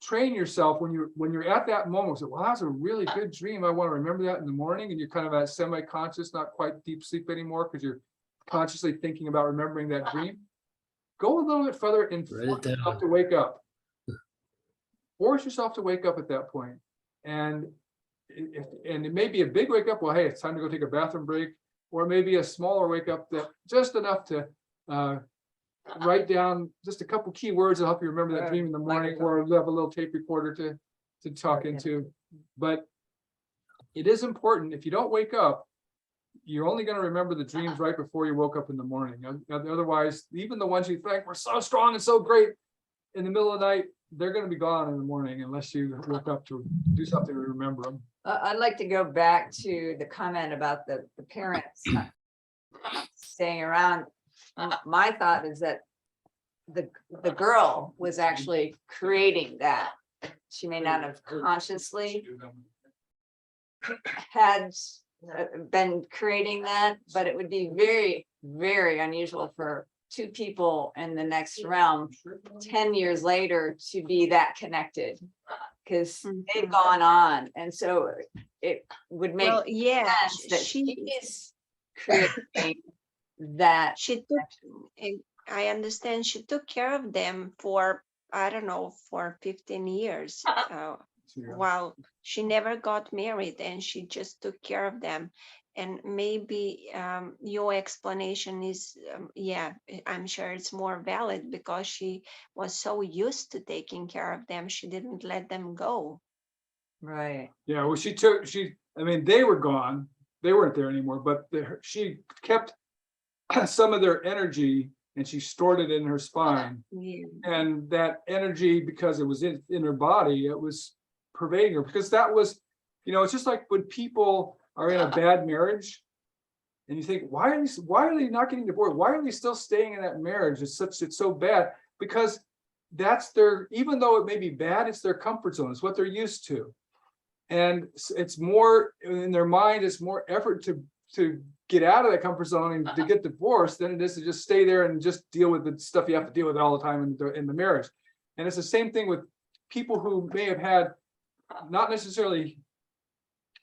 train yourself when you're at that moment, say, well, that's a really good dream. I want to remember that in the morning, and you're kind of at semi-conscious, not quite deep sleep anymore, because you're consciously thinking about remembering that dream. Go a little bit further and force yourself to wake up. Force yourself to wake up at that point. And it may be a big wake up. Well, hey, it's time to go take a bathroom break, or maybe a smaller wake up that just enough to write down just a couple key words to help you remember that dream in the morning, or have a little tape recorder to talk into. But it is important. If you don't wake up, you're only going to remember the dreams right before you woke up in the morning. Otherwise, even the ones you think were so strong and so great in the middle of the night, they're going to be gone in the morning unless you woke up to do something to remember them. I'd like to go back to the comment about the parents staying around. My thought is that the girl was actually creating that. She may not have consciously had been creating that, but it would be very, very unusual for two people in the next realm 10 years later to be that connected, because they've gone on. And so it would make sense that she is creating that. She took, I understand she took care of them for, I don't know, for 15 years. While she never got married, and she just took care of them. And maybe your explanation is, I'm sure it's more valid, because she was so used to taking care of them, she didn't let them go. Right. Yeah, well, I mean, they were gone. They weren't there anymore, but she kept some of their energy, and she stored it in her spine. Yeah. And that energy, because it was in her body, it was pervading her. Because that was, it's just like when people are in a bad marriage, and you think, why are they not getting divorced? Why are they still staying in that marriage? It's so bad, because that's even though it may be bad, it's their comfort zone. It's what they're used to. And it's more in their mind, it's more effort to get out of that comfort zone and to get divorced than it is to just stay there and just deal with the stuff you have to deal with all the time in the marriage. And it's the same thing with people who may have had not necessarily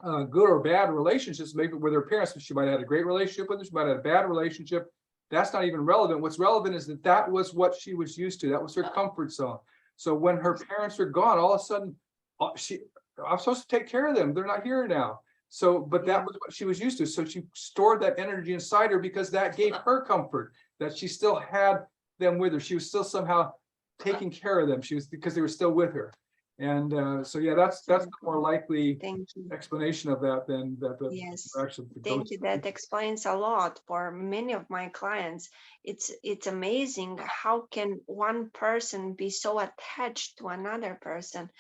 good or bad relationships, maybe with her parents. She might have had a great relationship with them, she might have had a bad relationship. That's not even relevant. What's relevant is that was what she was used to. That was her comfort zone. So when her parents are gone, all of a sudden, I'm supposed to take care of them. They're not here now. So, but that was what she was used to. So she stored that energy inside her, because that gave her comfort, that she still had them with her. She was still somehow taking care of them. Because they were still with her. And so, that's the more likely explanation of that than that. Yes, thank you. That explains a lot for many of my clients. It's amazing how can one person be so attached to another person,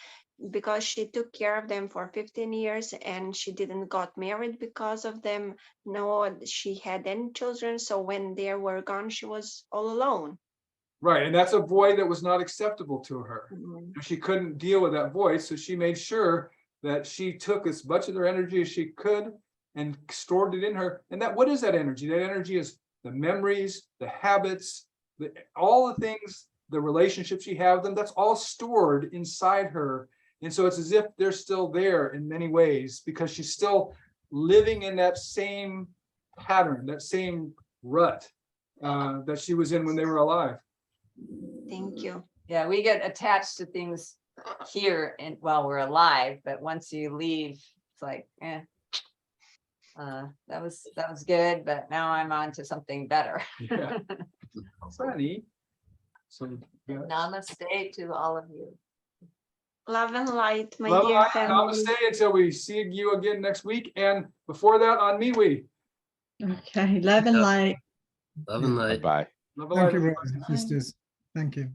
because she took care of them for 15 years and she didn't got married because of them. No, she had any children. So when they were gone, she was all alone. Right, and that's a void that was not acceptable to her. She couldn't deal with that void, so she made sure that she took as much of their energy as she could and stored it in her. And what is that energy? That energy is the memories, the habits, all the things, the relationships you have them, that's all stored inside her. And so it's as if they're still there in many ways, because she's still living in that same pattern, that same rut that she was in when they were alive. Thank you. Yeah, we get attached to things here and while we're alive, but once you leave, it's like, that was good, but now I'm on to something better. Yeah. Funny. So, yeah. Namaste to all of you. Love and light, my Love and dear light, family. namaste until we see you again next week. And before that, on MeWe. Okay, love and Yeah. light. Love and light. Bye. Love and Thank light. you, brothers and sisters. Thank you.